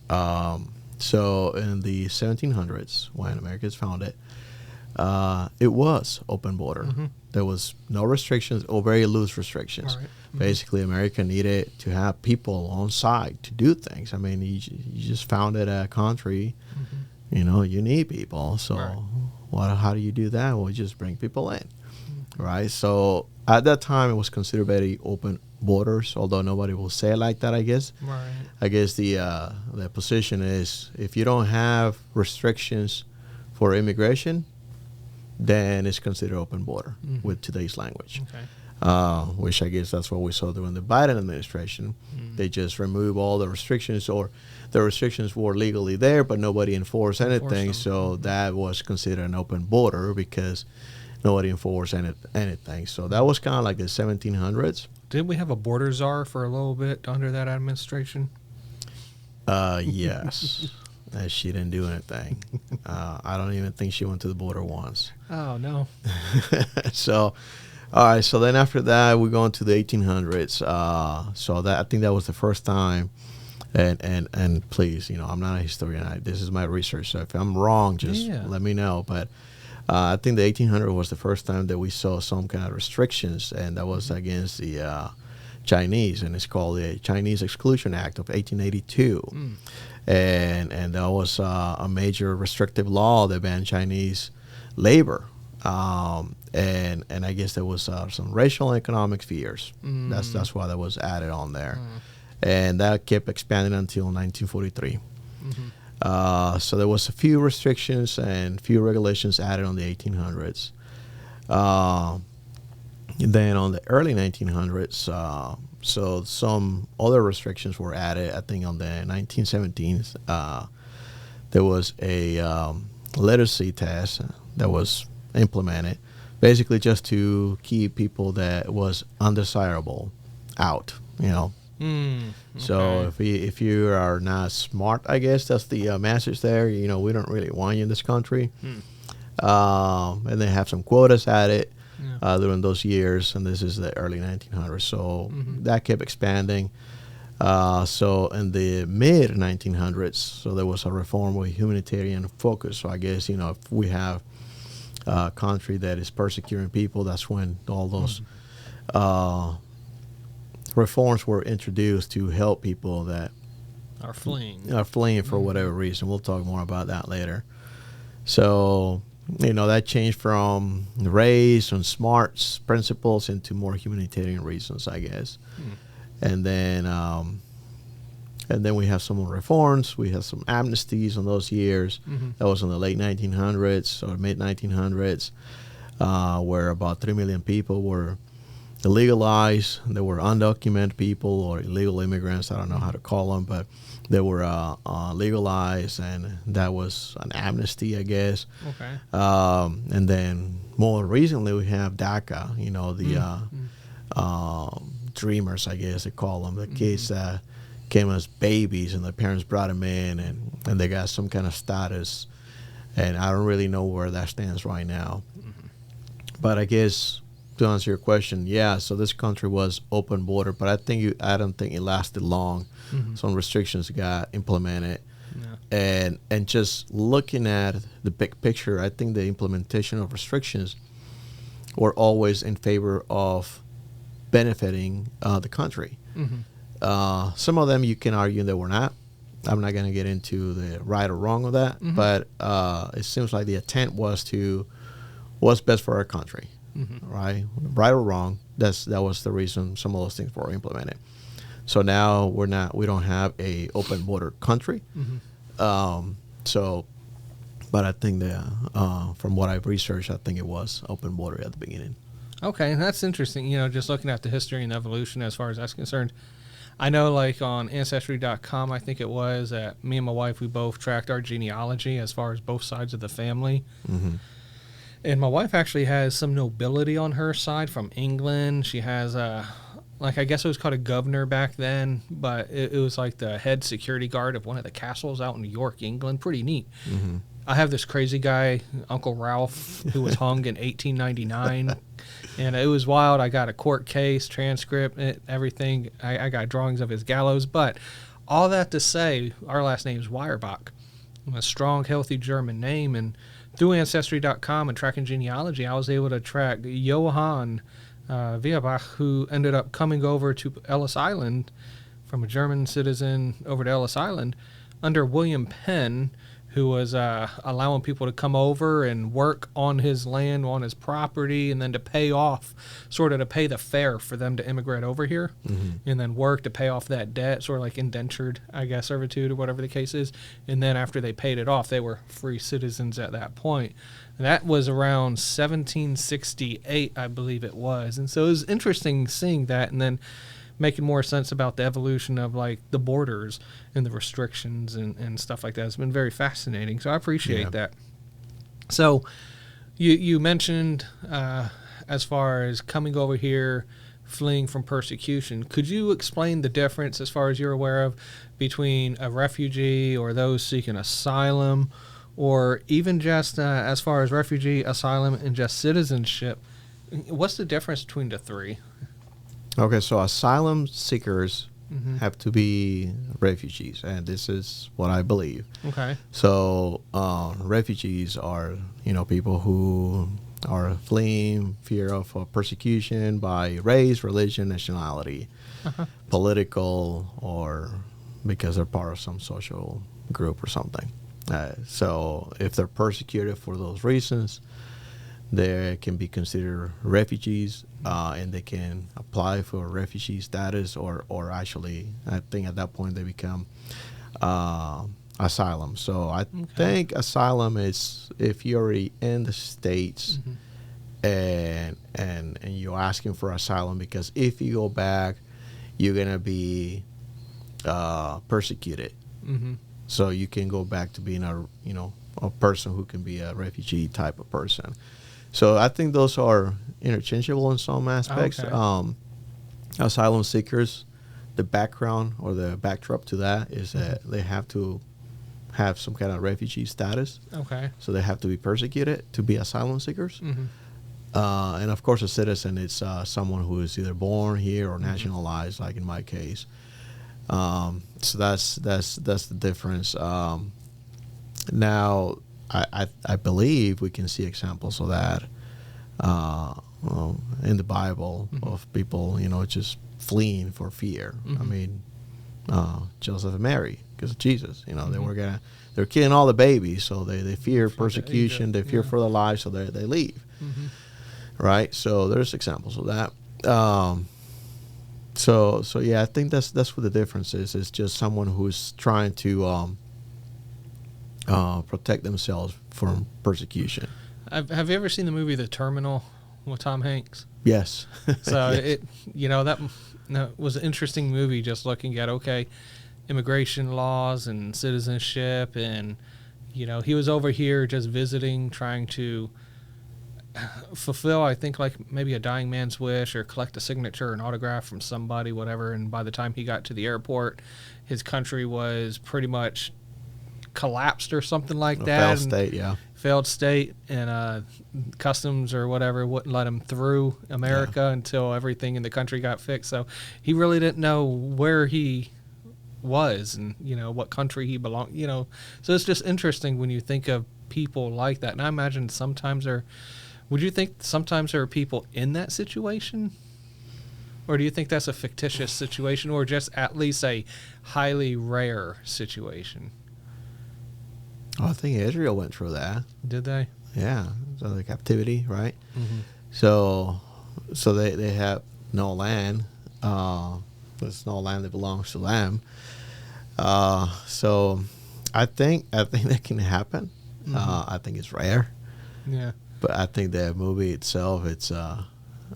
So in the 1700s, when America was founded, it was open border. There was no restrictions or very loose restrictions. All right. Basically, America needed to have people on site to do things. I mean, you just founded a country. You need people. So how do you do that? Well, you just bring people in. Right. So at that time, it was considered very open borders, although nobody will say it like that, I guess. Right. I guess the position is if you don't have restrictions for immigration, then it's considered open border with today's language. Okay. Which I guess that's what we saw during the Biden administration. They just remove all the restrictions, or the restrictions were legally there, but nobody enforced anything. So that was considered an open border because nobody enforced anything. So that was kind of like the 1700s. Didn't we have a border czar for a little bit under that administration? Yes. She didn't do anything. I don't even think she went to the border once. Oh, no. So, all right. So then after that, we go into the 1800s. So that I think that was the first time. And please, I'm not a historian. This is my research. So if I'm wrong, just let me know. But I think the 1800s was the first time that we saw some kind of restrictions, and that was against the Chinese, and it's called the Chinese Exclusion Act of 1882. And that was a major restrictive law that banned Chinese labor. And I guess there was some racial and economic fears. That's why that was added on there. And that kept expanding until 1943. So there was a few restrictions and few regulations added on the 1800s. Then on the early 1900s, so some other restrictions were added. I think on the 1917s, there was a literacy test that was implemented, basically just to keep people that was undesirable out, Okay. So if you are not smart, I guess that's the message there. We don't really want you in this country. And they have some quotas added during those years, and this is the early 1900s. So that kept expanding. So in the mid 1900s, so there was a reform with humanitarian focus. So I guess if we have a country that is persecuting people, that's when all those reforms were introduced to help people that Are fleeing for whatever reason. We'll talk more about that later. So, that changed from race and smarts principles into more humanitarian reasons, I guess. And then we have some more reforms. We have some amnesties in those years. That was in the late 1900s or mid 1900s, where about 3 million people were illegalized. There were undocumented people or illegal immigrants. I don't know how to call them, but they were legalized, and that was an amnesty, I guess. Okay. And then more recently, we have DACA. The dreamers, I guess they call them, the kids that came as babies, and their parents brought them in, and they got some kind of status. And I don't really know where that stands right now. But I guess, to answer your question, so this country was open border, but I don't think it lasted long. Some restrictions got implemented, and just looking at the big picture, I think the implementation of restrictions were always in favor of benefiting the country. Some of them you can argue they were not. I'm not going to get into the right or wrong of that, but it seems like the intent was to what's best for our country, right or wrong. That was the reason some of those things were implemented. So now we don't have a open border country. But I think that from what I've researched, I think it was open border at the beginning. Okay, that's interesting. Just looking at the history and evolution as far as that's concerned. I know, like on Ancestry.com, I think it was, that me and my wife, we both tracked our genealogy as far as both sides of the family. And my wife actually has some nobility on her side from England. She has, I guess it was called a governor back then, but it was like the head security guard of one of the castles out in York, England. Pretty neat. I have this crazy guy, Uncle Ralph, who was hung in 1899. And it was wild. I got a court case, transcript, everything. I got drawings of his gallows. But all that to say, our last name is Weyerbach. A strong, healthy German name. And through Ancestry.com and tracking genealogy, I was able to track Johann Weyerbach, who ended up coming over to Ellis Island from a German citizen over to Ellis Island under William Penn, who was allowing people to come over and work on his land, on his property, and then to pay the fare for them to immigrate over here, and then work to pay off that debt, sort of like indentured, I guess, servitude or whatever the case is. And then after they paid it off, they were free citizens at that point. And that was around 1768, I believe it was. And so it was interesting seeing that, and then making more sense about the evolution of like the borders and the restrictions and stuff like that. It's been very fascinating. So I appreciate that. So you mentioned as far as coming over here, fleeing from persecution. Could you explain the difference, as far as you're aware of, between a refugee or those seeking asylum, or even just as far as refugee, asylum, and just citizenship? What's the difference between the three? Okay, so asylum seekers have to be refugees, and this is what I believe. Okay. So refugees are, people who are fleeing fear of persecution by race, religion, nationality, political, or because they're part of some social group or something. So if they're persecuted for those reasons, they can be considered refugees, and they can apply for refugee status, or actually, I think at that point they become asylum. So I think asylum is if you're already in the States and you're asking for asylum because if you go back, you're gonna be persecuted. So you can go back to being a person who can be a refugee type of person. So I think those are interchangeable in some aspects. Okay. Asylum seekers, the background or the backdrop to that is that they have to have some kind of refugee status. Okay. So they have to be persecuted to be asylum seekers. And of course, a citizen is someone who is either born here or nationalized, like in my case. So that's the difference. Now, I believe we can see examples of that in the Bible of people, just fleeing for fear. I mean, Joseph and Mary, because of Jesus, they're killing all the babies, so they fear persecution, they fear for their lives, so they leave. Right? So there's examples of that. So yeah, I think that's what the difference is. It's just someone who's trying to protect themselves from persecution. Have you ever seen the movie The Terminal with Tom Hanks? Yes. So yes. that was an interesting movie, just looking at immigration laws and citizenship, and he was over here just visiting, trying to fulfill, I think, like maybe a dying man's wish or collect a signature or an autograph from somebody, whatever. And by the time he got to the airport, his country was pretty much collapsed or something like that. Failed state, and customs or whatever wouldn't let him through America until everything in the country got fixed. So he really didn't know where he was and what country he belonged. So it's just interesting when you think of people like that. And I imagine sometimes would you think sometimes there are people in that situation? Or do you think that's a fictitious situation, or just at least a highly rare situation? I think Israel went through that. Did they? Yeah, so the captivity, right? Mm-hmm. So they have no land. There's no land that belongs to them. So I think that can happen. Mm-hmm. I think it's rare. Yeah. But I think the movie itself, it's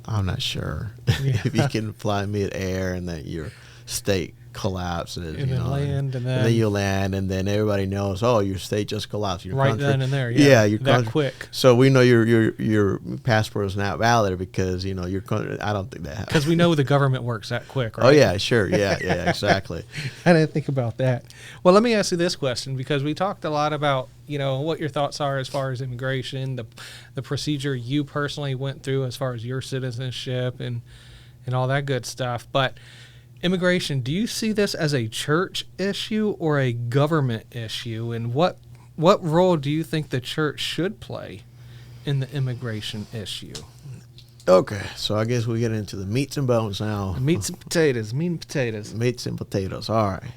I'm not sure Yeah. if you can fly mid-air and then your state collapses, And then land, and then you land, and then everybody knows, oh, your state just collapsed. Your right country, then and there. Yeah. your that country. quick. So we know your passport is not valid because your country. I don't think that happens. Because we know the government works that quick, right? Oh yeah, sure, yeah, exactly. I didn't think about that. Well, let me ask you this question, because we talked a lot about, what your thoughts are as far as immigration, the procedure you personally went through as far as your citizenship and all that good stuff. But immigration, do you see this as a church issue or a government issue? And what role do you think the church should play in the immigration issue? Okay, so I guess we get into the meats and bones now. Meats and potatoes. Meats and potatoes. All right.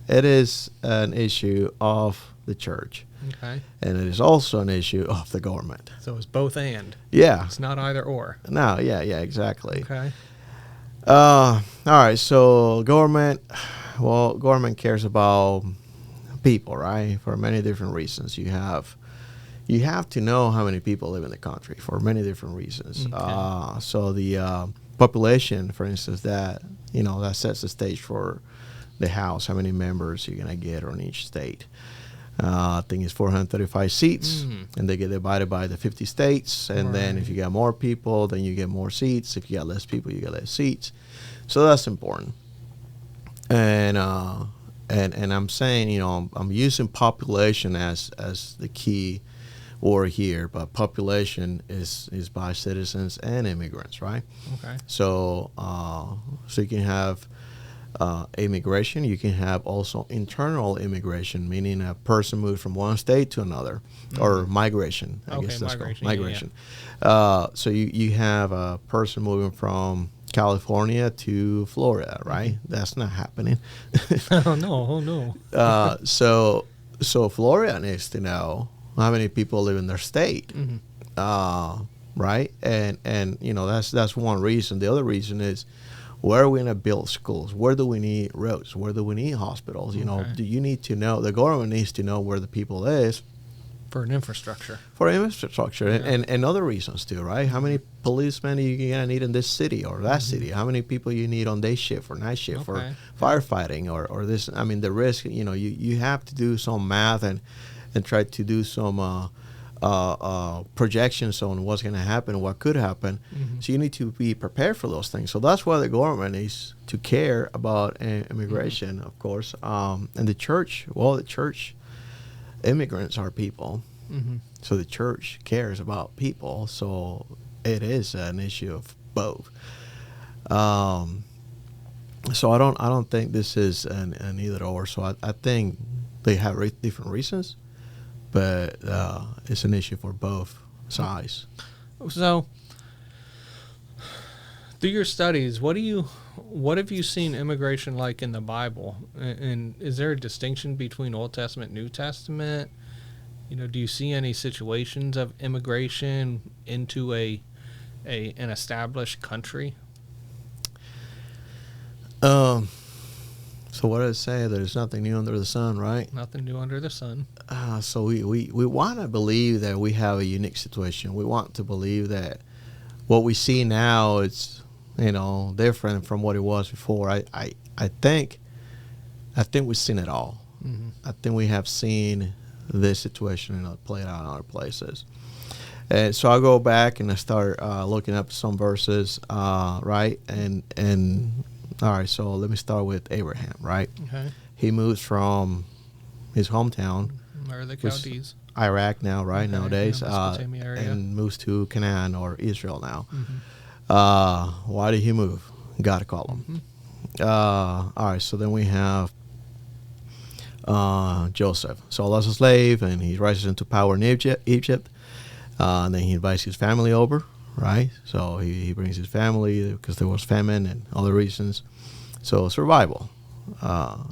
It is an issue of the church. Okay. And it is also an issue of the government. So it's both and. Yeah. It's not either or. No, yeah, exactly. Okay. All right, so government cares about people, right? For many different reasons. You have to know how many people live in the country for many different reasons. Okay. So the population, for instance, that sets the stage for the House, how many members you're going to get on each state. I think it's 435 seats, and they get divided by the 50 states. And then if you got more people, then you get more seats. If you got less people, you get less seats. So that's important. And I'm saying, I'm using population as the key word here, but population is by citizens and immigrants, right? Okay. So you can have immigration. You can have also internal immigration, meaning a person moved from one state to another, or migration. I guess that's called migration. So you have a person moving from California to Florida, right? That's not happening. Oh no. So Florida needs to know how many people live in their state, right? And that's one reason. The other reason is, where are we going to build schools? Where do we need roads? Where do we need hospitals? Do you need to know? The government needs to know where the people is. For an infrastructure. And other reasons too, right? How many policemen are you going to need in this city or that city? How many people you need on day shift or night shift or firefighting or this? I mean, the risk, you have to do some math and try to do some projections on what's going to happen, what could happen. So you need to be prepared for those things. So that's why the government needs to care about immigration, of course. And the church, immigrants are people. So the church cares about people. So it is an issue of both. So I don't think this is an either or. So I think they have different reasons, but it's an issue for both sides. So, through your studies, what have you seen immigration like in the Bible? And is there a distinction between Old Testament, New Testament? Do you see any situations of immigration into an established country? So what did it say? There's nothing new under the sun, right? Nothing new under the sun. So we want to believe that we have a unique situation. We want to believe that what we see now is, different from what it was before. I think we've seen it all. I think we have seen this situation played out in other places. And so I go back and I start looking up some verses, right? And all right, so let me start with Abraham, right? Okay. He moves from his hometown, Where are the Chaldees? Iraq now, right, Okay, nowadays, Mesopotamia area. and moves to Canaan or Israel now. Why did he move? God called him. All right, so then we have Joseph. Saul as a slave, and he rises into power in Egypt. And then he invites his family over, right? So he brings his family because there was famine and other reasons. So survival,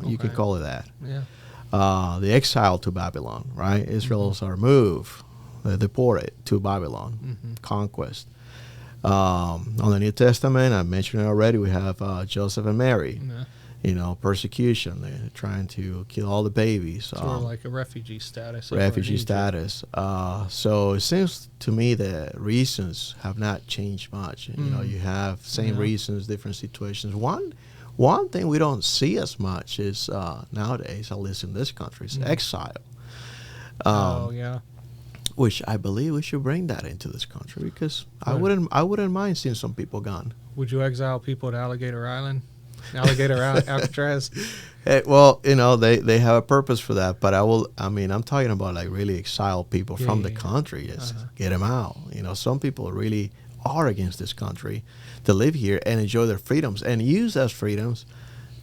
you could call it that. Yeah. The exile to Babylon, right? Israel's are moved, deported to Babylon, conquest. On the New Testament, I mentioned it already, we have Joseph and Mary. Yeah. You know, persecution. They're trying to kill all the babies. Sort of like a refugee status. Refugee status. So it seems to me that reasons have not changed much. You know, you have same reasons, different situations. One thing we don't see as much is nowadays, at least in this country, is exile. Which I believe we should bring that into this country because I wouldn't mind seeing some people gone. Would you exile people to Alligator Island? Alligator Alcatraz? Well, you know, they have a purpose for that, but I'm talking about like really exile people from the country. Just get them out. You know, some people really are against this country to live here and enjoy their freedoms and use those freedoms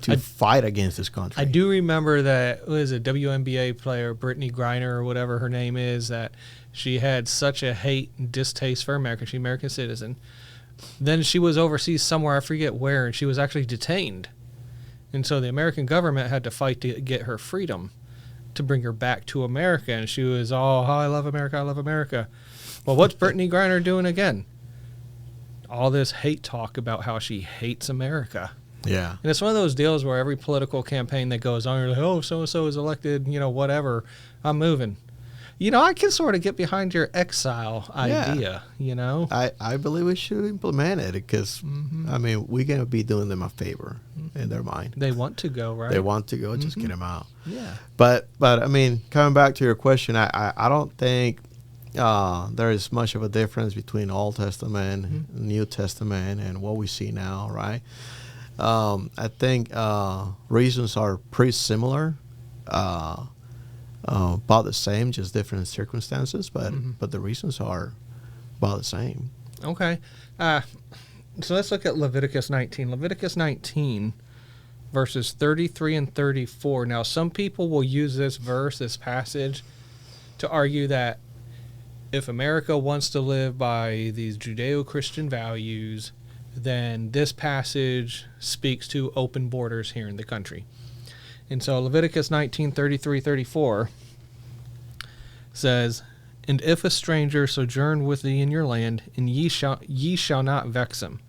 to fight against this country. I do remember that, was a WNBA player, Brittany Griner or whatever her name is, that she had such a hate and distaste for America. She's an American citizen. Then she was overseas somewhere, I forget where, and she was actually detained. And so the American government had to fight to get her freedom to bring her back to America. And she was all, oh, I love America, I love America. Well, what's Brittany Griner doing again? All this hate talk about how she hates America. Yeah. And it's one of those deals where every political campaign that goes on, you're like, oh, so-and-so is elected, you know, whatever, I'm moving. You know, I can sort of get behind your exile idea, you know? I believe we should implement it because, I mean, we're going to be doing them a favor in their mind. They want to go, right? They want to go, just get them out. Yeah. But I mean, coming back to your question, I don't think there is much of a difference between Old Testament, New Testament, and what we see now, right? I think reasons are pretty similar. About the same, just different circumstances, but the reasons are about the same. Okay. So let's look at Leviticus 19. Leviticus 19, verses 33 and 34. Now, some people will use this verse, this passage, to argue that if America wants to live by these Judeo-Christian values, then this passage speaks to open borders here in the country. And so Leviticus 19, 33, 34 says, And if a stranger sojourn with thee in your land, and ye shall not vex him.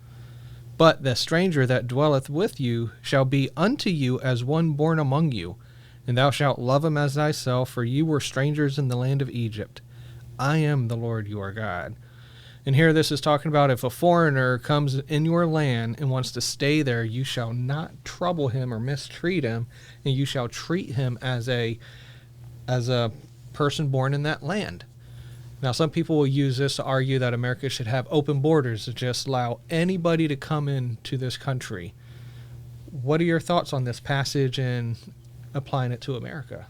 But the stranger that dwelleth with you shall be unto you as one born among you, and thou shalt love him as thyself, for ye were strangers in the land of Egypt. I am the Lord your God. And here this is talking about if a foreigner comes in your land and wants to stay there, you shall not trouble him or mistreat him, and you shall treat him as a person born in that land. Now, some people will use this to argue that America should have open borders to just allow anybody to come into this country. What are your thoughts on this passage and applying it to America?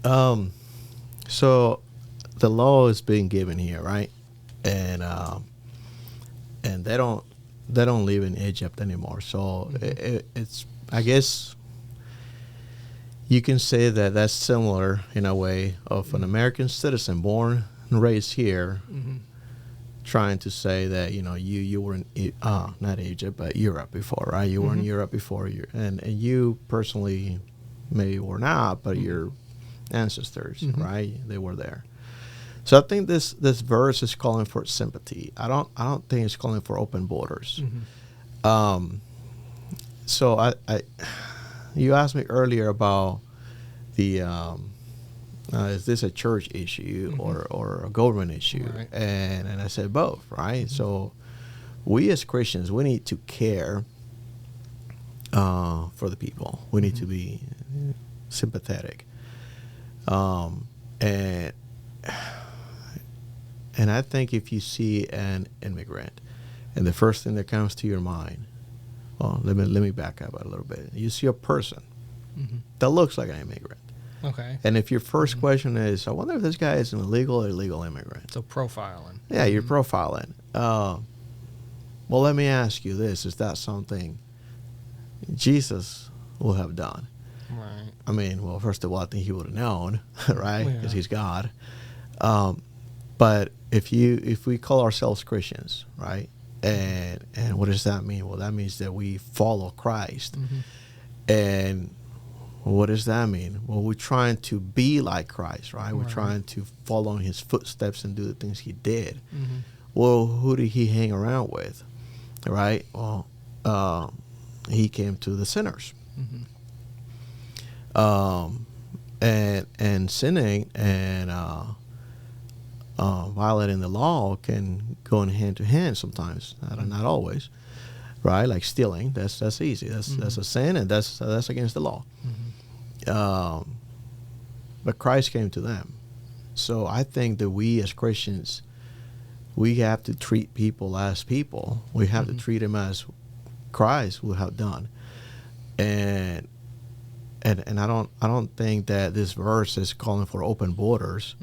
So the law is being given here, right? And they don't live in Egypt anymore. So it's, I guess you can say that that's similar in a way of an American citizen born and raised here, trying to say that, you know, you were in not Egypt but Europe before, right? You were in Europe before, and you personally maybe were not, but your ancestors, right? They were there. So I think this verse is calling for sympathy. I don't think it's calling for open borders. So I you asked me earlier about the is this a church issue or a government issue? Right. And I said both, right? So we as Christians, we need to care for the people. We need to be sympathetic. And I think if you see an immigrant, and the first thing that comes to your mind, well, let me back up a little bit. You see a person that looks like an immigrant. Okay. And if your first question is, I wonder if this guy is an illegal or illegal immigrant. So profiling. Yeah, you're profiling. Well, let me ask you this. Is that something Jesus will have done? Right. I mean, well, first of all, I think he would have known, right? Because he's God. But if we call ourselves Christians, right? And what does that mean? Well, that means that we follow Christ. And what does that mean? Well, we're trying to be like Christ, right? We're trying to follow in his footsteps and do the things he did. Well, who did he hang around with, right? Well, he came to the sinners. And sinning and violating the law can go in hand to hand sometimes, not always, right? Like stealing, that's easy. That's a sin, and that's against the law. But Christ came to them. So I think that we as Christians, we have to treat people as people. We have to treat them as Christ would have done. And I don't think that this verse is calling for open borders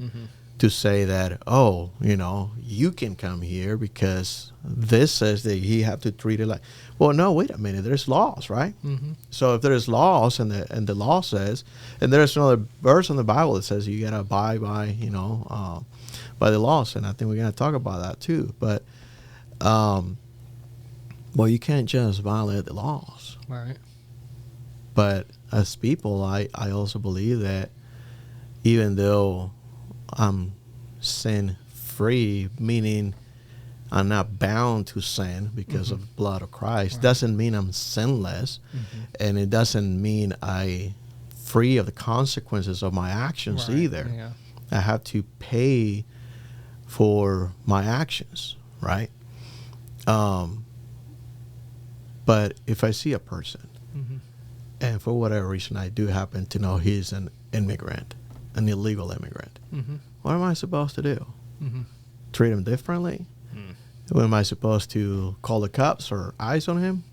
to say that, oh, you can come here because this says that you have to treat it like. Well, no, wait a minute. There's laws, right? So if there's laws and the law says, and there's another verse in the Bible that says you got to abide by, by the laws, and I think we're going to talk about that too. But, well, you can't just violate the laws. Right. But as people, I also believe that even though I'm sin-free, meaning I'm not bound to sin because of the blood of Christ, doesn't mean I'm sinless, and it doesn't mean I free of the consequences of my actions either. Yeah. I have to pay for my actions, right? But if I see a person, and for whatever reason I do happen to know he's an immigrant, an illegal immigrant, what am I supposed to do? Treat him differently? What am I supposed to call the cops or eyes on him?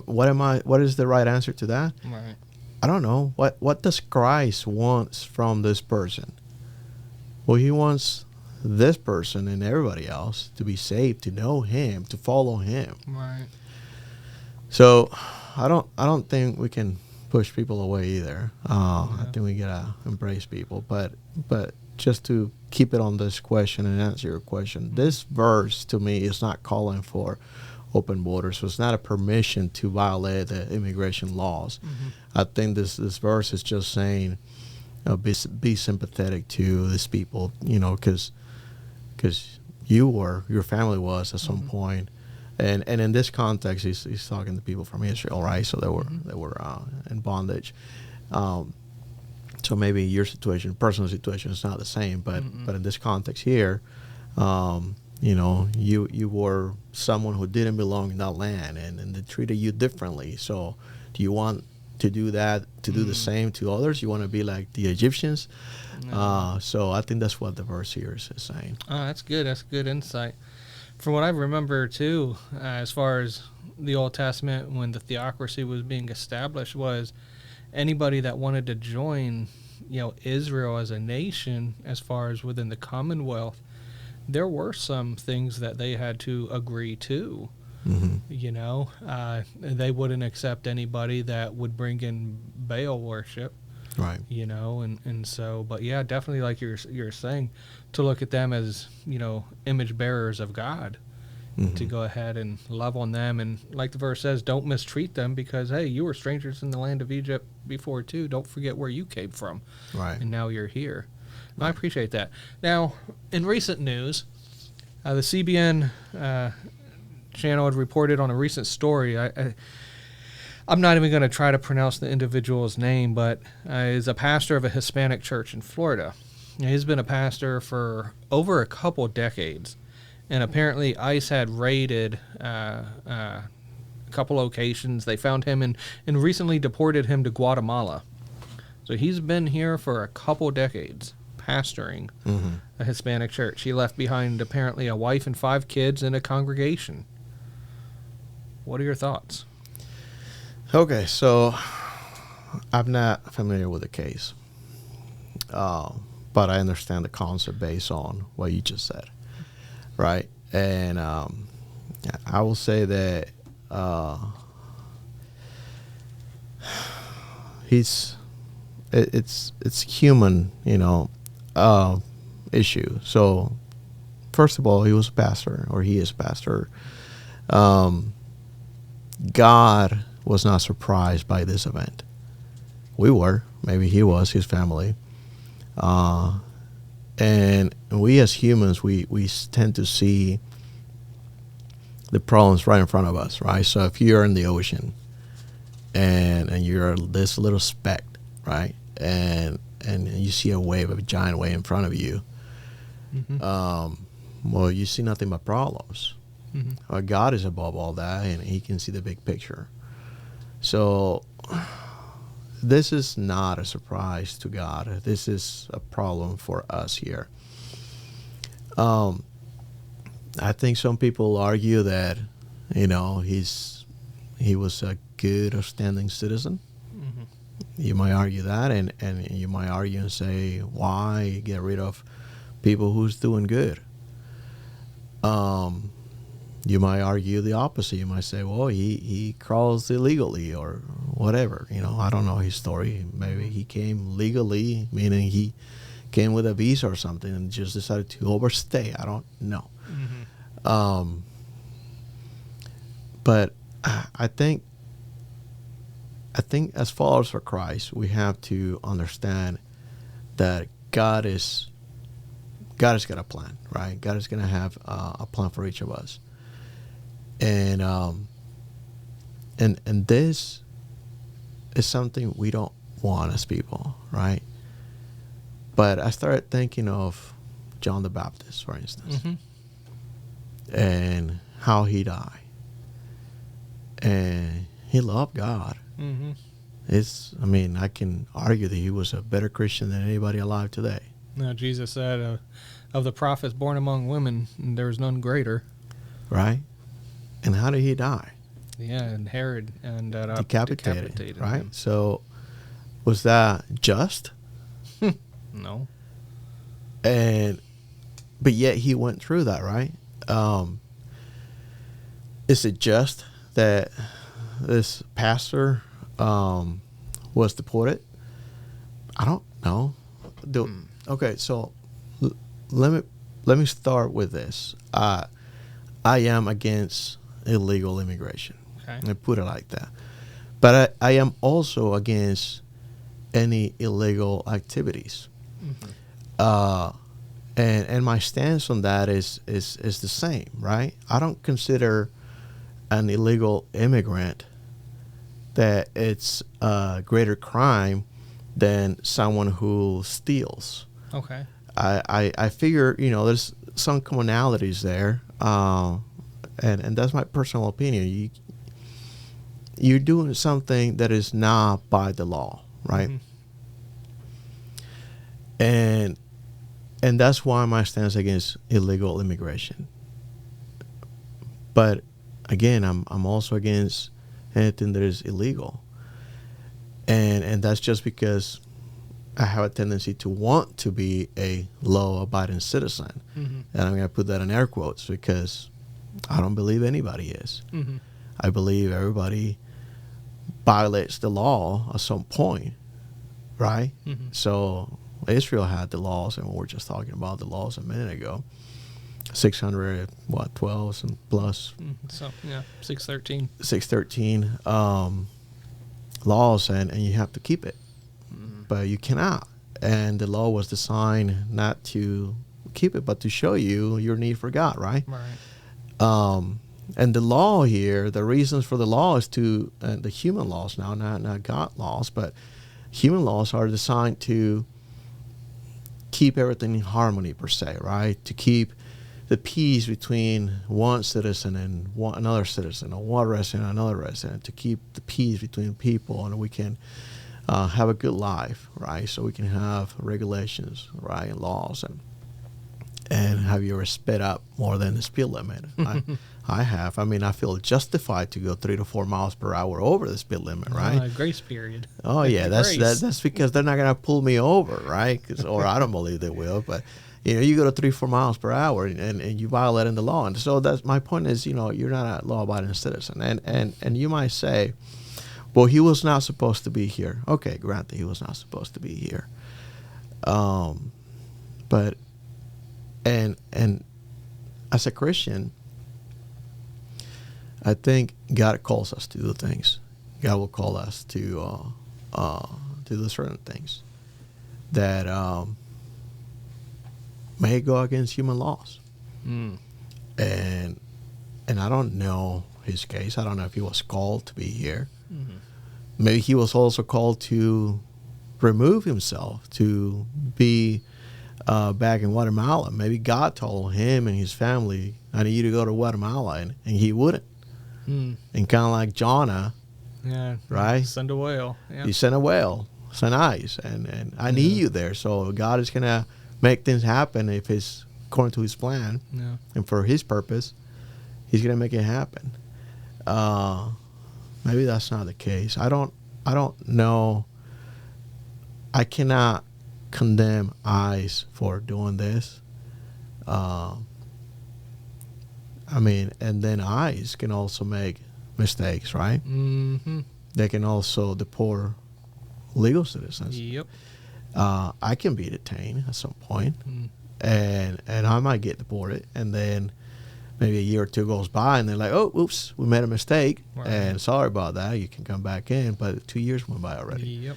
What is the right answer to that? Right. I don't know. What does Christ wants from this person? Well, he wants this person and everybody else to be saved, to know him, to follow him. Right. So I don't think we can push people away either. I think we gotta embrace people. But just to keep it on this question and answer your question, this verse to me is not calling for open borders. So it's not a permission to violate the immigration laws. I think this verse is just saying, be sympathetic to these people, because your family was at some point. And in this context, he's talking to people from Israel, right? So they were in bondage. So maybe your situation, personal situation, is not the same. But in this context here, you were someone who didn't belong in that land, and they treated you differently. So do you want to do that, to do the same to others? You want to be like the Egyptians? So I think that's what the verse here is saying. Oh, that's good. That's good insight. From what I remember, too, as far as the Old Testament, when the theocracy was being established, was anybody that wanted to join, Israel as a nation, as far as within the Commonwealth, there were some things that they had to agree to. They wouldn't accept anybody that would bring in Baal worship. Right. And so, but yeah, definitely like you're saying, to look at them as, image bearers of God, to go ahead and love on them. And like the verse says, don't mistreat them because, hey, you were strangers in the land of Egypt before too. Don't forget where you came from. Right. And now you're here. And I appreciate that. Now, in recent news, the CBN channel had reported on a recent story. I'm not even going to try to pronounce the individual's name, but is a pastor of a Hispanic church in Florida. He's been a pastor for over a couple decades, and apparently ICE had raided a couple locations. They found him and recently deported him to Guatemala. So he's been here for a couple decades, pastoring a Hispanic church. He left behind apparently a wife and 5 kids and a congregation. What are your thoughts? Okay, so I'm not familiar with the case, but I understand the concept based on what you just said, right? And I will say that it's human, issue. So first of all, he was a pastor, or he is a pastor. God was not surprised by this event. We were. Maybe he was, his family. And we as humans, we tend to see the problems right in front of us, right? So if you're in the ocean and you're this little speck, right? And you see a giant wave in front of you, well, you see nothing but problems. God is above all that, and he can see the big picture. So this is not a surprise to God. This is a problem for us here. I think some people argue that, he was a good, upstanding citizen. You might argue that, and you might argue and say, why get rid of people who's doing good? You might argue the opposite. You might say, well, he crossed illegally or whatever. I don't know his story. Maybe he came legally, meaning he came with a visa or something and just decided to overstay. I don't know. But I think as followers of Christ, we have to understand that God has got a plan, right? God is going to have a plan for each of us. And this is something we don't want as people, right? But I started thinking of John the Baptist, for instance, and how he died. And he loved God. I can argue that he was a better Christian than anybody alive today. Now, Jesus said, of the prophets born among women, there was none greater. Right? And how did he die? Yeah, and Herod and decapitated, right? him. So, was that just? No. But yet he went through that, right? Is it just that this pastor was deported? I don't know. Okay, so let me start with this. I am against illegal immigration. Okay. I put it like that. But I am also against any illegal activities. And my stance on that is the same, right? I don't consider an illegal immigrant that it's a greater crime than someone who steals. Okay. I figure, there's some commonalities there, and that's my personal opinion. You're doing something that is not by the law, right? And that's why my stance against illegal immigration. But again, I'm also against anything that is illegal, and that's just because I have a tendency to want to be a law-abiding citizen. And I'm going to put that in air quotes because I don't believe anybody is. I believe everybody violates the law at some point, right? So Israel had the laws, and we were just talking about the laws a minute ago. 612 and plus. So, yeah, 613. 613 laws, and you have to keep it. But you cannot. And the law was designed not to keep it, but to show you your need for God, right? Right. And the law here, the reasons for the law is to, the human laws now, not God laws, but human laws are designed to keep everything in harmony, per se, right? To keep the peace between one citizen and another citizen, or one resident and another resident, to keep the peace between people, and we can have a good life, right? So we can have regulations, right, and laws, and have you ever sped up more than the speed limit? I have. I feel justified to go 3 to 4 miles per hour over the speed limit, right? Grace period. Oh yeah, that's because they're not gonna pull me over, right? Or I don't believe they will, but. You go to 3 to 4 miles per hour and you violating the law. And so that's my point is, you're not a law-abiding citizen. And you might say, well, he was not supposed to be here. Okay, granted, he was not supposed to be here. But as a Christian, I think God calls us to do things. God will call us to do certain things that may go against human laws. And I don't know his case. I don't know if he was called to be here. Maybe he was also called to remove himself, to be back in Guatemala. Maybe God told him and his family, I need you to go to Guatemala, and he wouldn't. And kind of like Jonah, right? Send a whale. Yeah. He sent a whale, sent ice, and I need you there. So God is going to make things happen if it's according to his plan and for his purpose. He's going to make it happen. Maybe that's not the case. I don't know. I cannot condemn ICE for doing this. And then ICE can also make mistakes, right? They can also deport legal citizens. Yep. I can be detained at some point, and I might get deported, and then maybe a year or two goes by, and they're like, "Oh, oops, we made a mistake, and sorry about that. You can come back in." But 2 years went by already.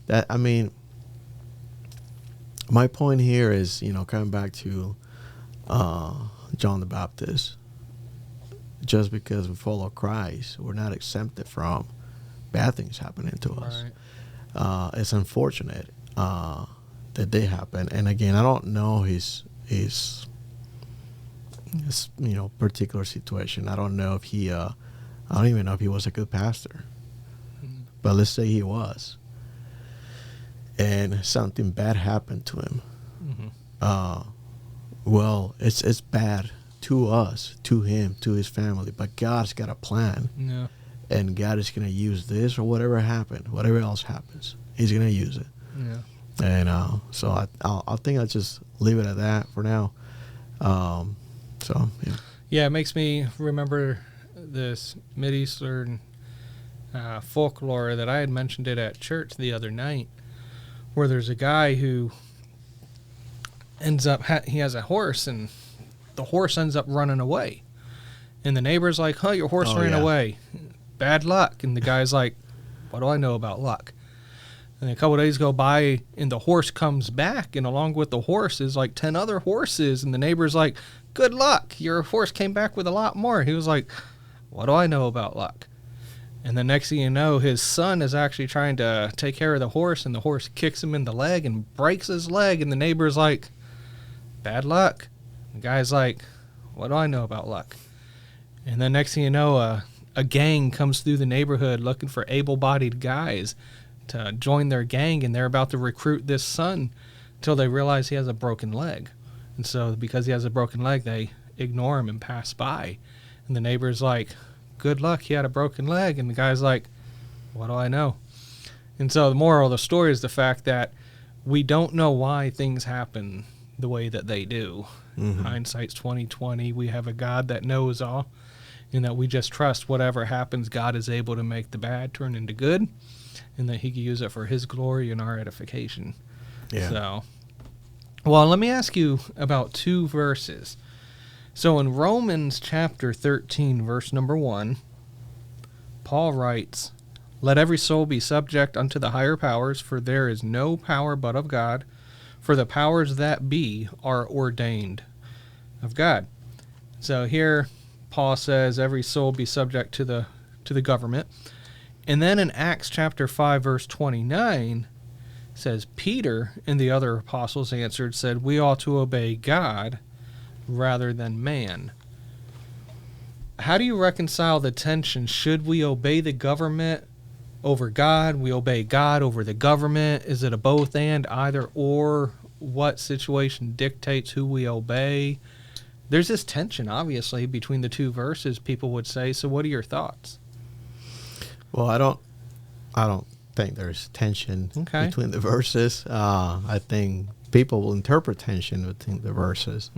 Yep. My point here is, coming back to John the Baptist. Just because we follow Christ, we're not exempted from bad things happening to us. Right. It's unfortunate that they happen. And again, I don't know his particular situation. I don't know if he. I don't even know if he was a good pastor. But let's say he was, and something bad happened to him. Well, it's bad to us, to him, to his family, but God's got a plan. And God is going to use this or whatever happened, whatever else happens, he's going to use it. And so I think I'll just leave it at that for now. It makes me remember this Mideastern folklore that I had mentioned it at church the other night, where there's a guy who ends up he has a horse, and the horse ends up running away, and the neighbor's like, "Huh, your horse ran away. Bad luck." And the guy's like, "What do I know about luck?" And a couple of days go by, and the horse comes back, and along with the horse is like 10 other horses, and the neighbor's like, "Good luck, your horse came back with a lot more." He was like, "What do I know about luck?" And the next thing you know, his son is actually trying to take care of the horse, and the horse kicks him in the leg and breaks his leg, and the neighbor's like, "Bad luck." The guy's like, "What do I know about luck?" And then next thing you know, a gang comes through the neighborhood looking for able-bodied guys to join their gang, and they're about to recruit this son until they realize he has a broken leg. And so because he has a broken leg, they ignore him and pass by. And the neighbor's like, "Good luck, he had a broken leg." And the guy's like, "What do I know?" And so the moral of the story is the fact that we don't know why things happen the way that they do. Hindsight's 20/20. We have a God that knows all, and that we just trust whatever happens, God is able to make the bad turn into good, and that he can use it for his glory and our edification. So, well, let me ask you about 2 verses. So in Romans chapter 13, verse number 1, Paul writes, "Let every soul be subject unto the higher powers, for there is no power but of God. For the powers that be are ordained of God." So here Paul says every soul be subject to the government. And then in Acts chapter 5, verse 29, says, "Peter and the other apostles answered, said, we ought to obey God rather than man." How do you reconcile the tension? Should we obey the government over God? We obey God over the government? Is it a both and, either or? What situation dictates who we obey? There's this tension, obviously, between the 2 verses, people would say. So what are your thoughts? Well, I don't think there's tension between the verses. I think people will interpret tension between the verses.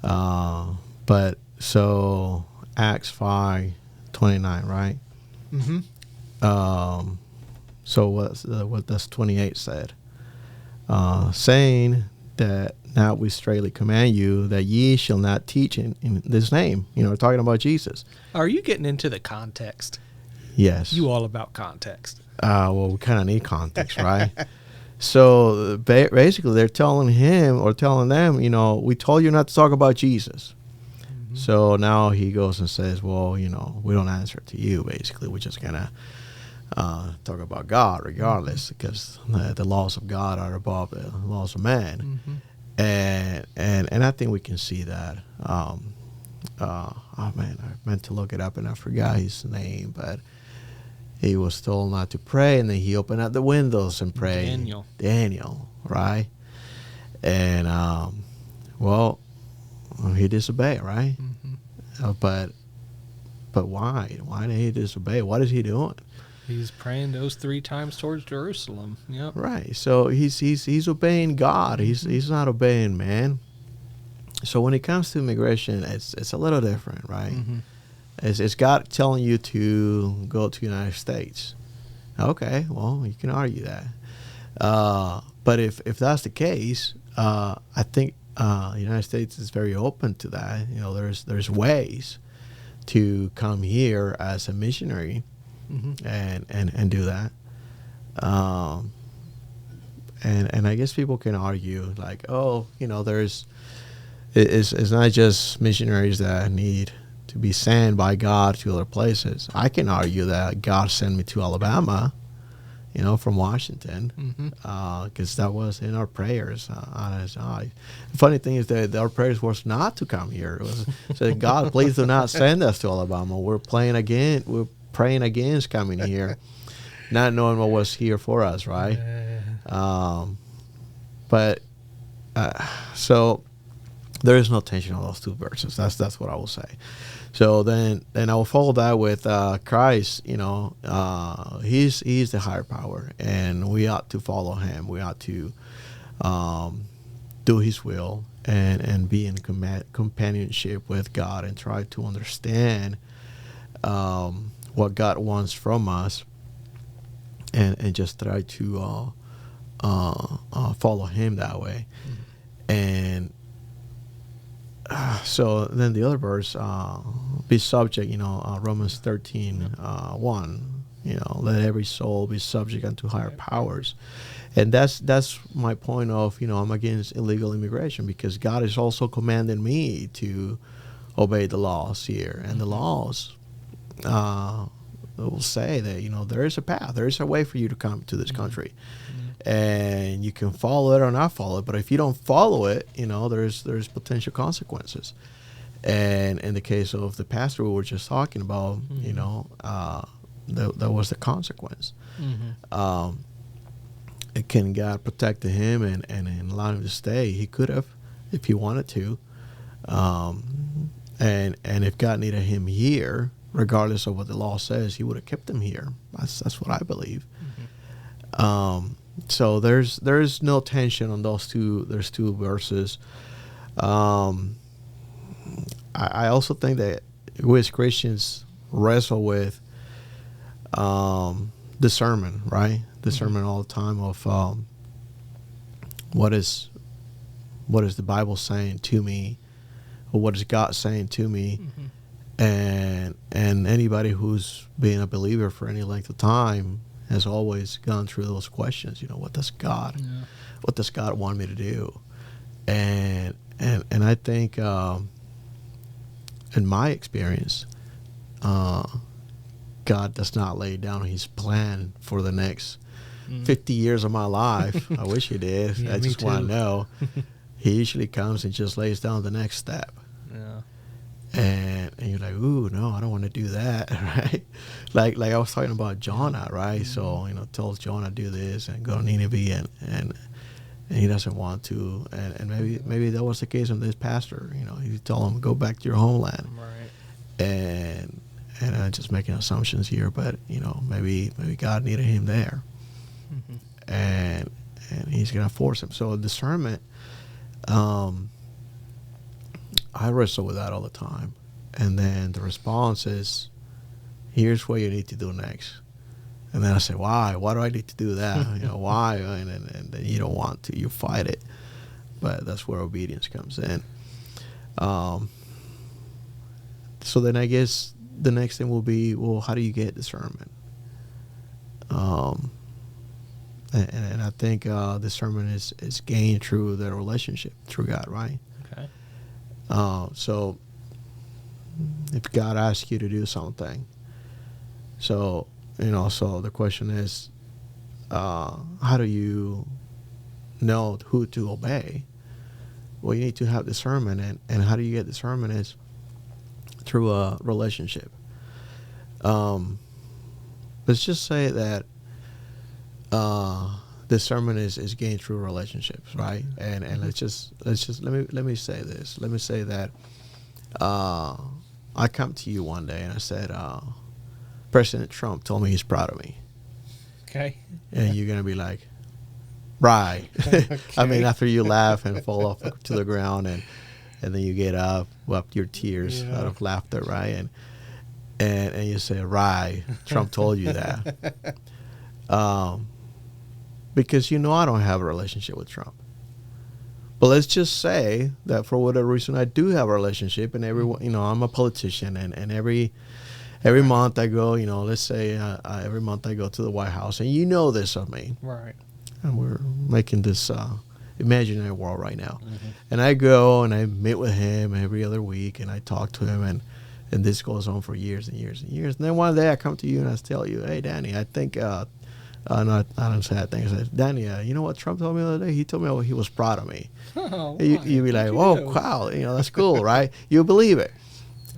But so Acts 5:29, right? So what does 28 said? Saying that now we straightly command you that ye shall not teach in this name. We're talking about Jesus. Are you getting into the context? Yes. You all about context. Well, we kind of need context, right? So basically, they're telling him or telling them, we told you not to talk about Jesus. Mm-hmm. So now he goes and says, well, we don't answer to you, basically. We're just going to talk about God regardless, because the laws of God are above the laws of man. Mm-hmm. And I think we can see that. Oh, man, I meant to look it up and I forgot his name, but he was told not to pray, and then he opened up the windows and prayed. Daniel, right? And, well, he disobeyed, right? Mm-hmm. But why? Why did he disobey? What is he doing? He's praying those 3 times towards Jerusalem. Yep. Right. So he's obeying God. He's not obeying man. So when it comes to immigration, it's a little different, right? Mm-hmm. It's God telling you to go to the United States. Okay, well, you can argue that. But if that's the case, I think the United States is very open to that. There's ways to come here as a missionary. Mm-hmm. and do that. And I guess people can argue like, it's not just missionaries that need to be sent by God to other places. I can argue that God sent me to Alabama, from Washington, because that was in our prayers on his eye. The funny thing is that our prayers was not to come here. It was said, God, please do not send us to Alabama. We're praying against coming here, not knowing what was here for us, right? So there is no tension on those 2 verses. That's what I will say. So then I will follow that with Christ. He's the higher power, and we ought to follow him. We ought to do his will and be in companionship with God and try to understand what God wants from us, and just try to follow him that way. Mm-hmm. And so then the other verse, be subject, Romans 13:1, let every soul be subject unto higher powers. And that's my point of, I'm against illegal immigration, because God is also commanding me to obey the laws here. And the laws will say that, there is a path, there is a way for you to come to this country. And you can follow it or not follow it, but if you don't follow it, there's potential consequences. And in the case of the pastor we were just talking about, that was the consequence. Mm-hmm. Can God protected him and allowed him to stay? He could have, if he wanted to. And if God needed him here, regardless of what the law says, he would have kept him here. That's what I believe. Mm-hmm. So there's no tension on those two. There's 2 verses. I also think that we as Christians wrestle with discernment, right? Discernment all the time of what is the Bible saying to me, or what is God saying to me. Mm-hmm. And anybody who's been a believer for any length of time has always gone through those questions. What does God want me to do? And I think in my experience, God does not lay down his plan for the next 50 years of my life. I wish he did. Yeah, I just want to know. He usually comes and just lays down the next step. Yeah. And you're like, ooh, no, I don't want to do that, right? Like I was talking about Jonah, right? Mm-hmm. So, tells Jonah do this and go to Nineveh, and he doesn't want to. And maybe that was the case of this pastor. He told him, go back to your homeland. Right. And I'm just making assumptions here, but, maybe God needed him there. Mm-hmm. And he's going to force him. So discernment, I wrestle with that all the time. And then the response is, here's what you need to do next. And then I say, why? Why do I need to do that? Why? And then you don't want to. You fight it. but that's where obedience comes in. So then I guess the next thing will be, well, how do you get discernment? And I think discernment is gained through the relationship through God, right? Okay. So if God asks you to do something, so the question is, how do you know who to obey? Well, you need to have discernment, and how do you get discernment is through a relationship. Let's just say that discernment is gained through relationships, right? And let me say this. Let me say that I come to you one day and I said, President Trump told me he's proud of me. Okay. And you're gonna be like, right. Okay. I mean, after you laugh and fall off to the ground, and then you get up, wipe your tears out of laughter, right? And you say, right, Trump told you that. Because I don't have a relationship with Trump. But let's just say that for whatever reason I do have a relationship, and everyone, I'm a politician, and every month I go, let's say every month I go to the White House, and you know this of me. Right. And we're making this imaginary world right now. Mm-hmm. And I go and I meet with him every other week, and I talk to him, and this goes on for years and years and years. And then one day I come to you and I tell you, hey, Danny, I think, I don't say that thing. I said, Danny, you know what Trump told me the other day? He told me he was proud of me. Oh, you'd be like, oh, wow, that's cool, right? You believe it.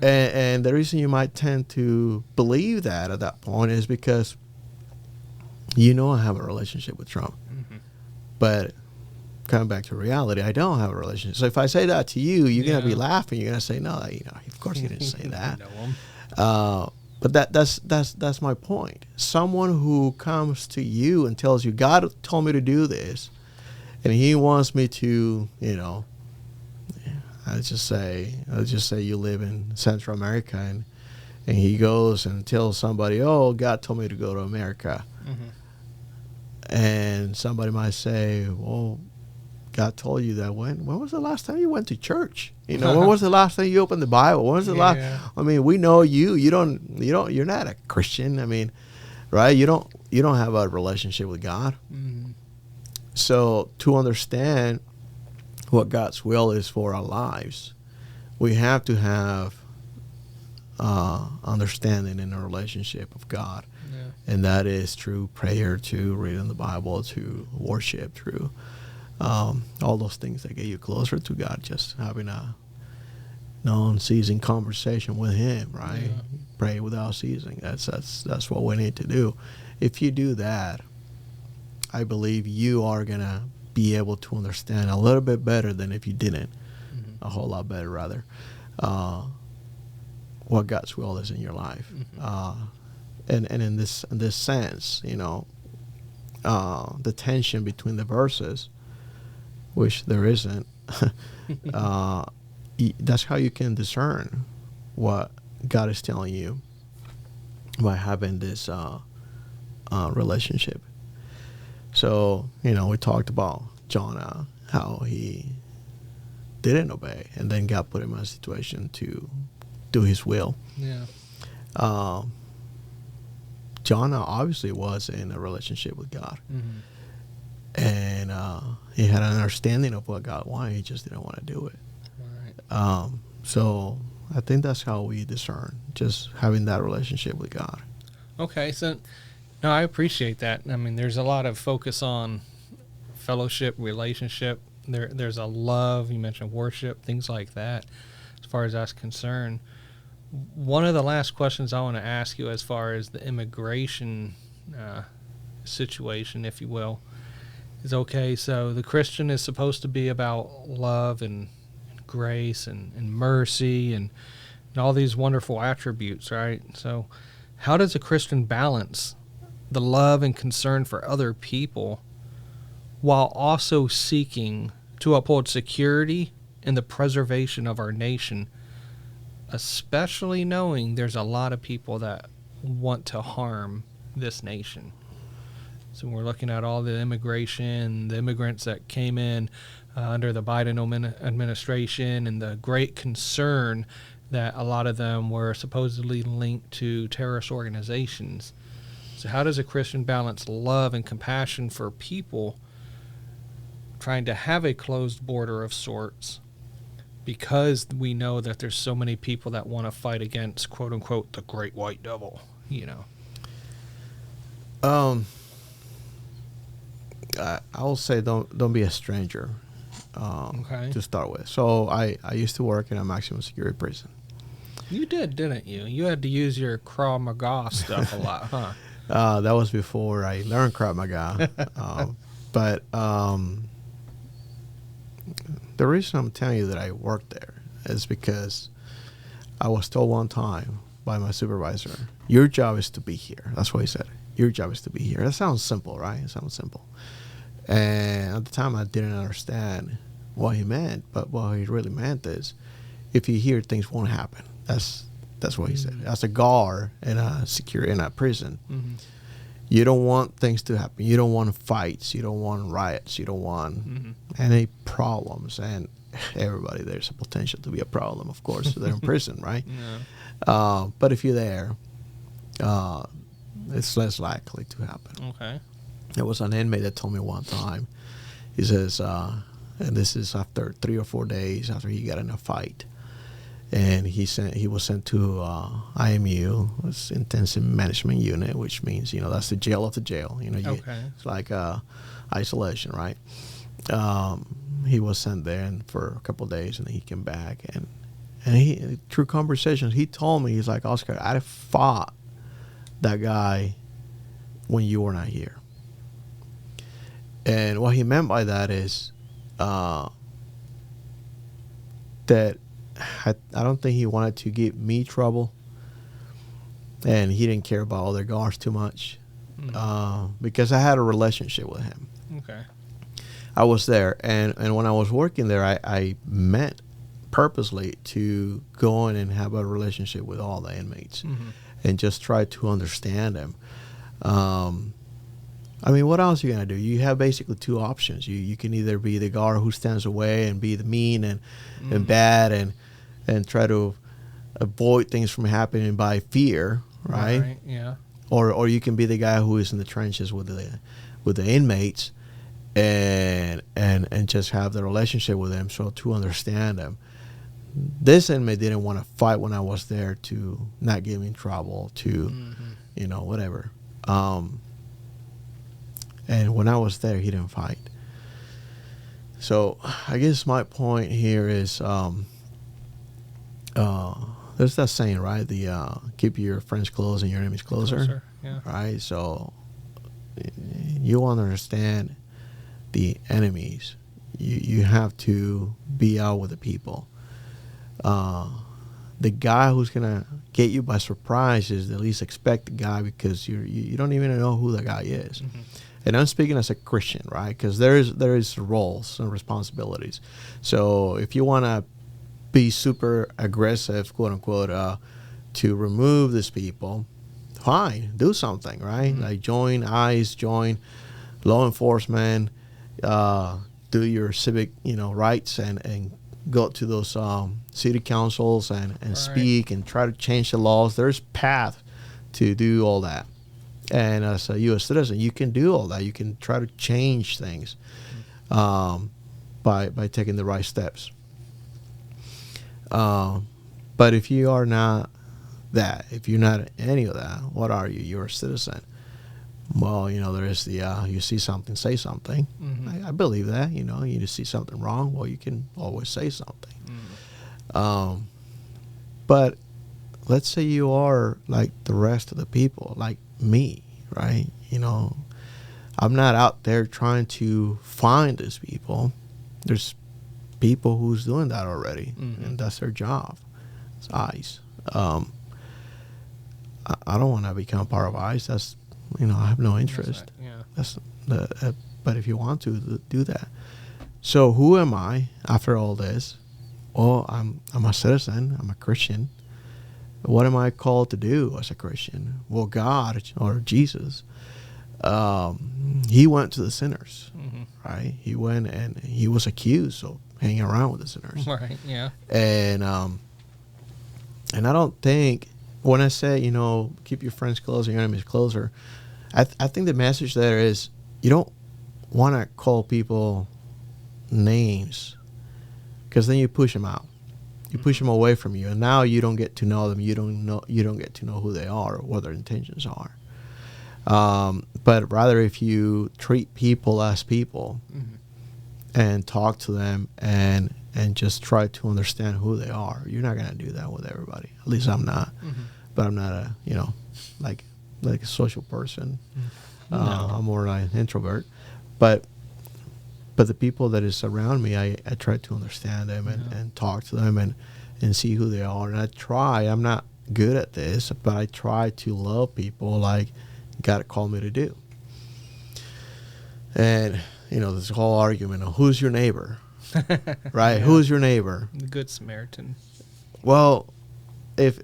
And the reason you might tend to believe that at that point is because I have a relationship with Trump. Mm-hmm. But coming back to reality, I don't have a relationship. So if I say that to you, you're going to be laughing. You're going to say, no, of course you didn't say that. But that's my point. Someone who comes to you and tells you, God told me to do this, and he wants me to, I'll just say you live in Central America, and he goes and tells somebody, oh, God told me to go to America. Mm-hmm. And somebody might say, well, God told you that. When was the last time you went to church? When was the last time you opened the Bible? When was the last? I mean, we know you. You're not a Christian. I mean, right? You don't have a relationship with God. Mm-hmm. So to understand what God's will is for our lives, we have to have understanding in a relationship of God. Yeah. And that is through prayer, to reading the Bible, to worship, through all those things that get you closer to God, just having a non-ceasing conversation with him, right? Yeah. Pray without ceasing. That's what we need to do. If you do that, I believe you are going to be able to understand a little bit better than if you didn't. Mm-hmm. A whole lot better, rather, what God's will is in your life. Mm-hmm. And in this sense, the tension between the verses, which there isn't, that's how you can discern what God is telling you by having this relationship. So, we talked about Jonah, how he didn't obey, and then God put him in a situation to do his will. Yeah. Jonah obviously was in a relationship with God. Mm-hmm. And he had an understanding of what God wanted. He just didn't want to do it. Right. So I think that's how we discern, just having that relationship with God. Okay, so no, I appreciate that. I mean, there's a lot of focus on fellowship, relationship. There's a love. You mentioned worship, things like that. As far as that's concerned, one of the last questions I want to ask you, as far as the immigration situation, if you will, is okay. So the Christian is supposed to be about love and grace and mercy and all these wonderful attributes, right? So how does a Christian balance the love and concern for other people while also seeking to uphold security and the preservation of our nation, especially knowing there's a lot of people that want to harm this nation? So we're looking at all the immigration, the immigrants that came in under the Biden administration, and the great concern that a lot of them were supposedly linked to terrorist organizations. So how does a Christian balance love and compassion for people trying to have a closed border of sorts, because we know that there's so many people that want to fight against, quote unquote, the great white devil, you know? I will say don't be a stranger Okay. to start with. So I used to work in a maximum security prison. You did, didn't you? You had to use your Krav Maga stuff a lot, huh? That was before I learned Krav Maga. But the reason I'm telling you that I worked there is because I was told one time by my supervisor, your job is to be here. That's what he said. Your job is to be here. That sounds simple, right? It sounds simple. And at the time, I didn't understand what he meant. But what he really meant is, if you're here, things won't happen. That's what he said. As a guard in a prison, you don't want things to happen. You don't want fights. You don't want riots. You don't want any problems. And everybody, there's a potential to be a problem, of course. They're in prison, right? Yeah. But if you're there, it's less likely to happen. Okay. There was an inmate that told me one time, he says, and this is after 3 or 4 days after he got in a fight, and he was sent to IMU, it's intensive management unit, which means, that's the jail of the jail. Okay. It's like isolation, right? He was sent there and for a couple of days, and then he came back, and he, through conversations, he told me, he's like, Oscar, I fought that guy when you were not here. And what he meant by that is that I don't think he wanted to give me trouble, and he didn't care about other guards too much, because I had a relationship with him. Okay. I was there, and when I was working there, I meant purposely to go in and have a relationship with all the inmates and just try to understand them. I mean, what else are you going to do? You have basically two options. You can either be the guard who stands away and be the mean and bad and try to avoid things from happening by fear, right? Yeah. Or you can be the guy who is in the trenches with the inmates and just have the relationship with them, so to understand them. This inmate didn't want to fight when I was there, to not get me in trouble, to whatever. And when I was there, he didn't fight. So I guess my point here is there's that saying, right? The keep your friends close and your enemies closer. Yeah. Right? So you want to understand the enemies. You have to be out with the people. The guy who's going to get you by surprise is the least expected guy, because you don't even know who the guy is. And I'm speaking as a Christian, right? Because there is roles and responsibilities. So if you want to be super aggressive, quote unquote, to remove these people, fine, do something, right? Like join ICE, join law enforcement, do your civic, rights, and go to those city councils and speak and try to change the laws. There's path to do all that. And as a U.S. citizen, you can do all that. You can try to change things by taking the right steps. But if you are not that, if you're not any of that, what are you? You're a citizen. Well, there is the you see something, say something. I believe that. You see something wrong, well, you can always say something. But let's say you are like the rest of the people, like me, right? I'm not out there trying to find these people. There's people who's doing that already, and that's their job. It's ICE. I don't want to become part of ICE. That's I have no interest. But if you want to do that, so who am I after all this? Well, I'm a citizen. I'm a Christian. What am I called to do as a Christian? Well, God or Jesus He went to the sinners, right? He went and he was accused of hanging around with the sinners. Right, yeah. And I don't think, when I say, keep your friends closer, your enemies closer, I think the message there is you don't want to call people names, because then you push them out. You push them away from you, and now you don't get to know them. You don't get to know who they are or what their intentions are. But rather, if you treat people as people and talk to them and just try to understand who they are, you're not gonna do that with everybody. At least I'm not. But I'm not a like a social person. No. I'm more like an introvert. But the people that is around me, I try to understand them and talk to them and see who they are. And I'm not good at this, but I try to love people like God called me to do. And, this whole argument of who's your neighbor, right? Yeah. Who's your neighbor? The Good Samaritan. Well, if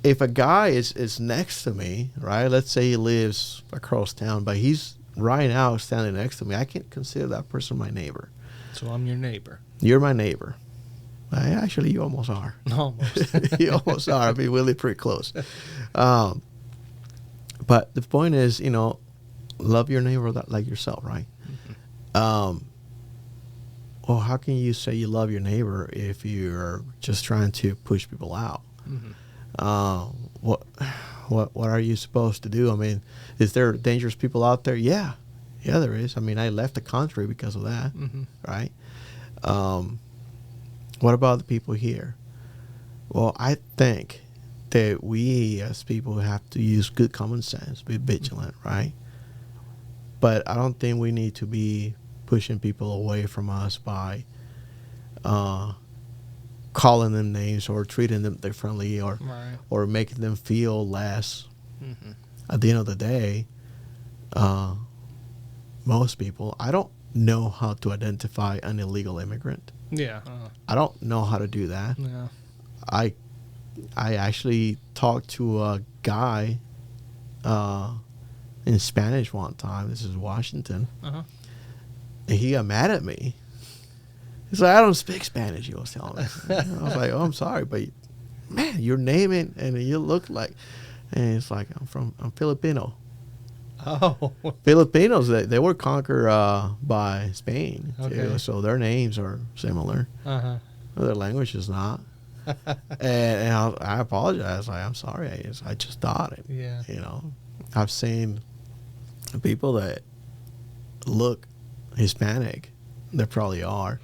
a guy is next to me, right? Let's say he lives across town, but he's right now standing next to me, I can't consider that person my neighbor. So I'm your neighbor. You're my neighbor. Actually, you almost are. Almost. You almost are. I mean, really pretty close. But the point is, love your neighbor like yourself, right? Well, how can you say you love your neighbor if you're just trying to push people out? What are you supposed to do? I mean, is there dangerous people out there? Yeah, there is. I mean, I left the country because of that, right? What about the people here? Well, I think that we as people have to use good common sense, be vigilant, right? But I don't think we need to be pushing people away from us by calling them names or treating them differently or making them feel less. At the end of the day, most people, I don't know how to identify an illegal immigrant. Yeah. I don't know how to do that. Yeah. I actually talked to a guy in Spanish one time. This is Washington. And he got mad at me. He's like, I don't speak Spanish, he was telling me. I was like, oh, I'm sorry, but man, your name and you look like, and it's like, I'm Filipino. Oh. Filipinos, they were conquered by Spain, Okay. too, so their names are similar. Their language is not. and I apologize. I'm sorry. I just thought it. Yeah. I've seen people that look Hispanic. They probably are.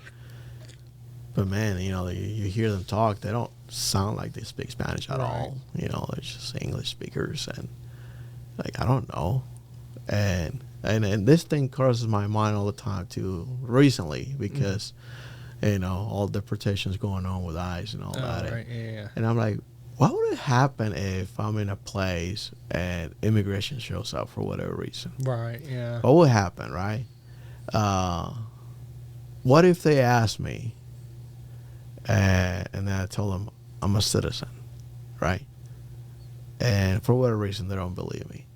But man, you hear them talk, they don't sound like they speak Spanish at all. They're just English speakers, and I don't know. And this thing crosses my mind all the time too. Recently, because all the deportations going on with ICE and all that. Right. Yeah. And I'm like, what would happen if I'm in a place and immigration shows up for whatever reason? Right. Yeah. What would happen, right? What if they asked me, and then I told them I'm a citizen, right? And for whatever reason, they don't believe me.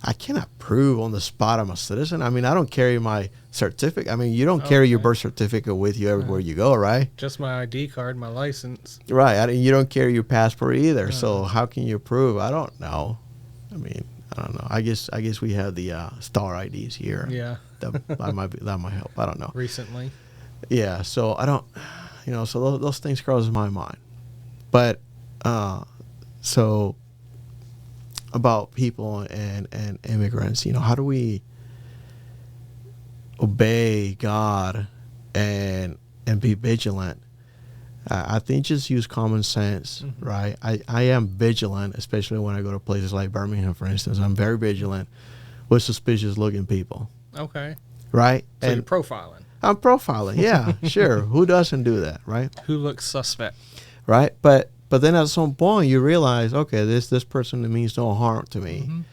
I cannot prove on the spot I'm a citizen. I mean, I don't carry my certificate. I mean, you don't carry your birth certificate with you everywhere you go, right? Just my ID card, my license. Right. You don't carry your passport either. So how can you prove? I don't know. I mean, I don't know. I guess we have the star IDs here. Yeah. That might help. I don't know. Recently. Yeah. So I don't, so those things cross my mind. But so about people and immigrants, how do we obey God and be vigilant? I think just use common sense, right? I am vigilant, especially when I go to places like Birmingham, for instance. I'm very vigilant with suspicious looking people. Okay. Right? So you're profiling. I'm profiling, yeah, sure. Who doesn't do that, right? Who looks suspect? Right? But then at some point you realize, okay, this person means no harm to me.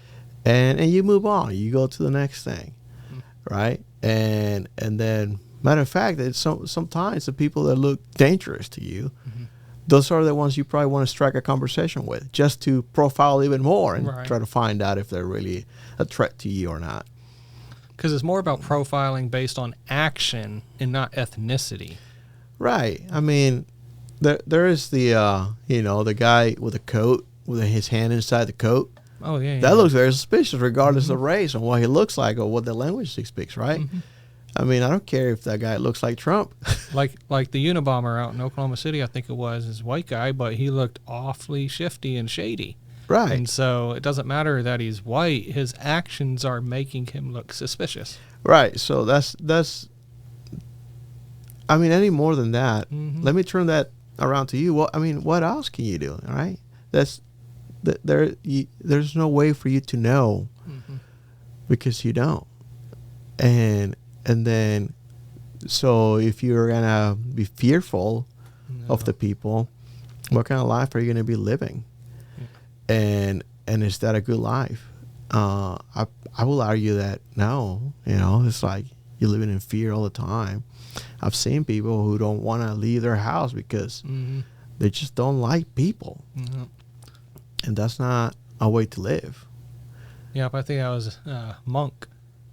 And you move on. You go to the next thing. Right? And then, matter of fact, it's sometimes the people that look dangerous to you those are the ones you probably want to strike a conversation with, just to profile even more and Right. try to find out if they're really a threat to you or not. Because it's more about profiling based on action and not ethnicity. Right. I mean, there is the the guy with a coat with his hand inside the coat. Oh, yeah. That looks very suspicious, regardless of race and what he looks like or what the language he speaks. Right. Mm-hmm. I mean, I don't care if that guy looks like Trump. Like the Unabomber out in Oklahoma City, I think it was, is white guy, but he looked awfully shifty and shady. Right. And so it doesn't matter that he's white. His actions are making him look suspicious. Right. So that's. I mean, any more than that, let me turn that around to you. Well, I mean, what else can you do? All right. There's no way for you to know because you don't. And then, so if you're gonna be fearful of the people, what kind of life are you gonna be living? And is that a good life? I will argue that no. It's like you're living in fear all the time. I've seen people who don't want to leave their house because they just don't like people, and that's not a way to live. Yeah, I think I was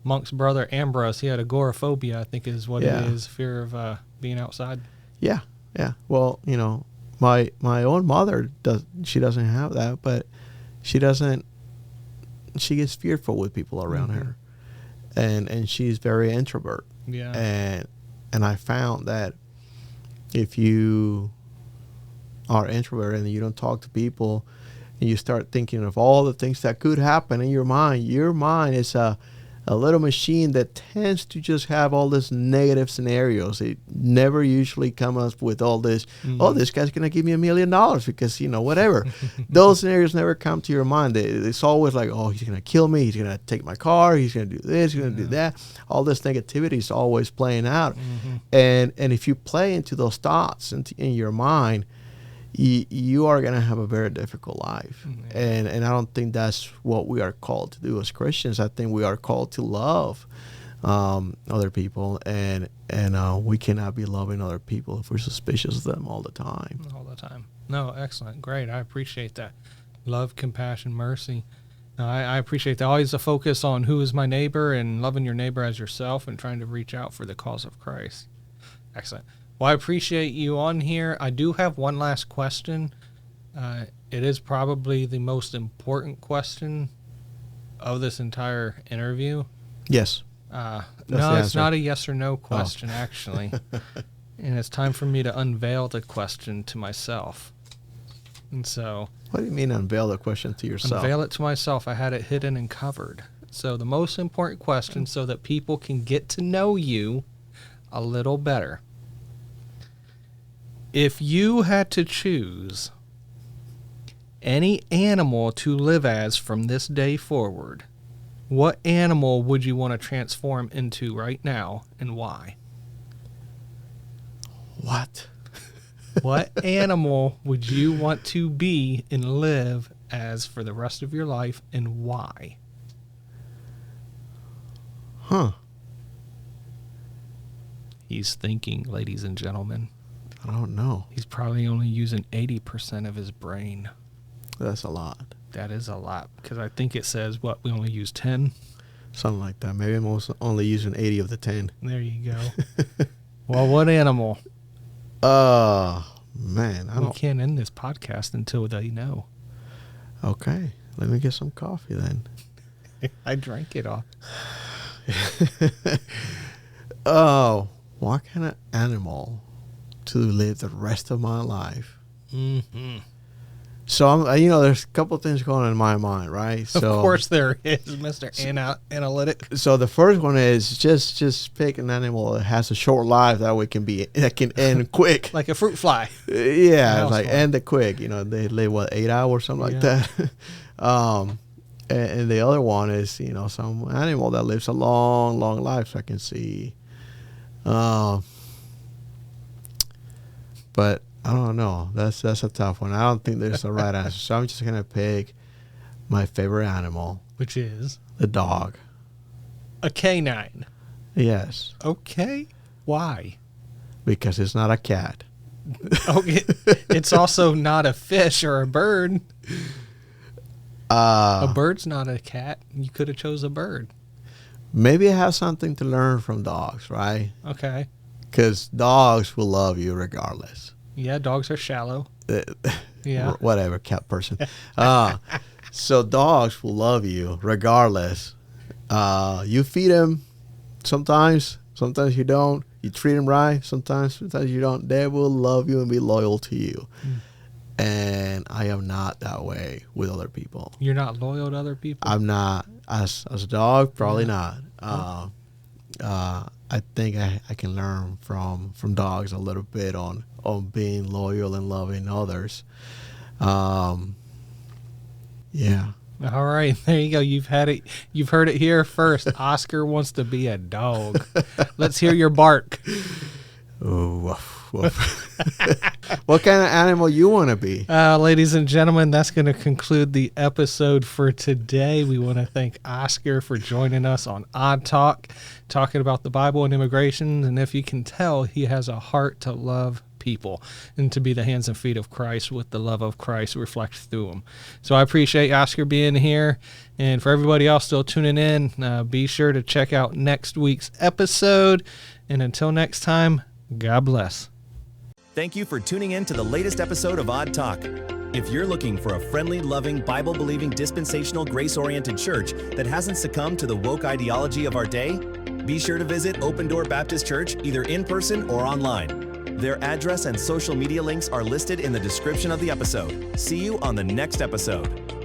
Monk's brother Ambrose. He had agoraphobia, I think is what it is, fear of being outside. Yeah. Well, my own mother doesn't have that, but she gets fearful with people around her, and she's very introvert. Yeah. And I found that if you are introvert and you don't talk to people, and you start thinking of all the things that could happen in your mind is a little machine that tends to just have all these negative scenarios. It never usually comes up with all this, oh, this guy's going to give me $1 million because, whatever. Those scenarios never come to your mind. It's always like, oh, he's going to kill me. He's going to take my car. He's going to do this. He's going to do that. All this negativity is always playing out. And if you play into those thoughts in your mind, you are going to have a very difficult life. And I don't think that's what we are called to do as Christians. I think we are called to love other people, and we cannot be loving other people if we're suspicious of them all the time. No, excellent. Great. I appreciate that. Love, compassion, mercy. I appreciate that. Always a focus on who is my neighbor and loving your neighbor as yourself and trying to reach out for the cause of Christ. Excellent. Well, I appreciate you on here. I do have one last question. It is probably the most important question of this entire interview. Yes. No, it's not a yes or no question, actually. And it's time for me to unveil the question to myself. And so... What do you mean unveil the question to yourself? Unveil it to myself. I had it hidden and covered. So the most important question so that people can get to know you a little better. If you had to choose any animal to live as from this day forward, what animal would you want to transform into right now and why? What? What animal would you want to be and live as for the rest of your life and why? Huh. He's thinking, ladies and gentlemen. I don't know. He's probably only using 80% of his brain. That's a lot. That is a lot because I think it says, we only use 10? Something like that. Maybe I'm only using 80 of the 10. There you go. Well, what animal? Man, We can't end this podcast until they know. Okay, let me get some coffee then. I drank it all. Oh, what kind of animal to live the rest of my life? So there's a couple of things going on in my mind, right? So, of course there is, Mr. Analytic. So the first one is just pick an animal that has a short life that can end quick, like a fruit fly. Yeah, like end it quick. They live 8 hours, something like that. And the other one is some animal that lives a long, long life, so I can see. But I don't know. That's a tough one. I don't think there's a right answer. So I'm just gonna pick my favorite animal, which is the dog. A canine. Yes. Okay. Why? Because it's not a cat. Okay. It's also not a fish or a bird. A bird's not a cat. You could have chose a bird. Maybe I have something to learn from dogs, right? Okay. Because dogs will love you regardless. Yeah, dogs are shallow. Yeah. Whatever, cat person. So dogs will love you regardless. You feed them sometimes you don't. You treat them right sometimes you don't. They will love you and be loyal to you. And I am not that way with other people. You're not loyal to other people? I'm not. As a dog, probably not. I think I can learn from dogs a little bit on being loyal and loving others. Yeah. All right, there you go. You've heard it here first. Oscar wants to be a dog. Let's hear your bark. Oh, woof, woof. What kind of animal you want to be? Ladies and gentlemen, that's going to conclude the episode for today. We want to thank Oscar for joining us on Odd Talk, talking about the Bible and immigration. And if you can tell, he has a heart to love people and to be the hands and feet of Christ with the love of Christ reflected through him. So I appreciate Oscar being here. And for everybody else still tuning in, be sure to check out next week's episode. And until next time, God bless. Thank you for tuning in to the latest episode of Odd Talk. If you're looking for a friendly, loving, Bible-believing, dispensational, grace-oriented church that hasn't succumbed to the woke ideology of our day, be sure to visit Open Door Baptist Church either in person or online. Their address and social media links are listed in the description of the episode. See you on the next episode.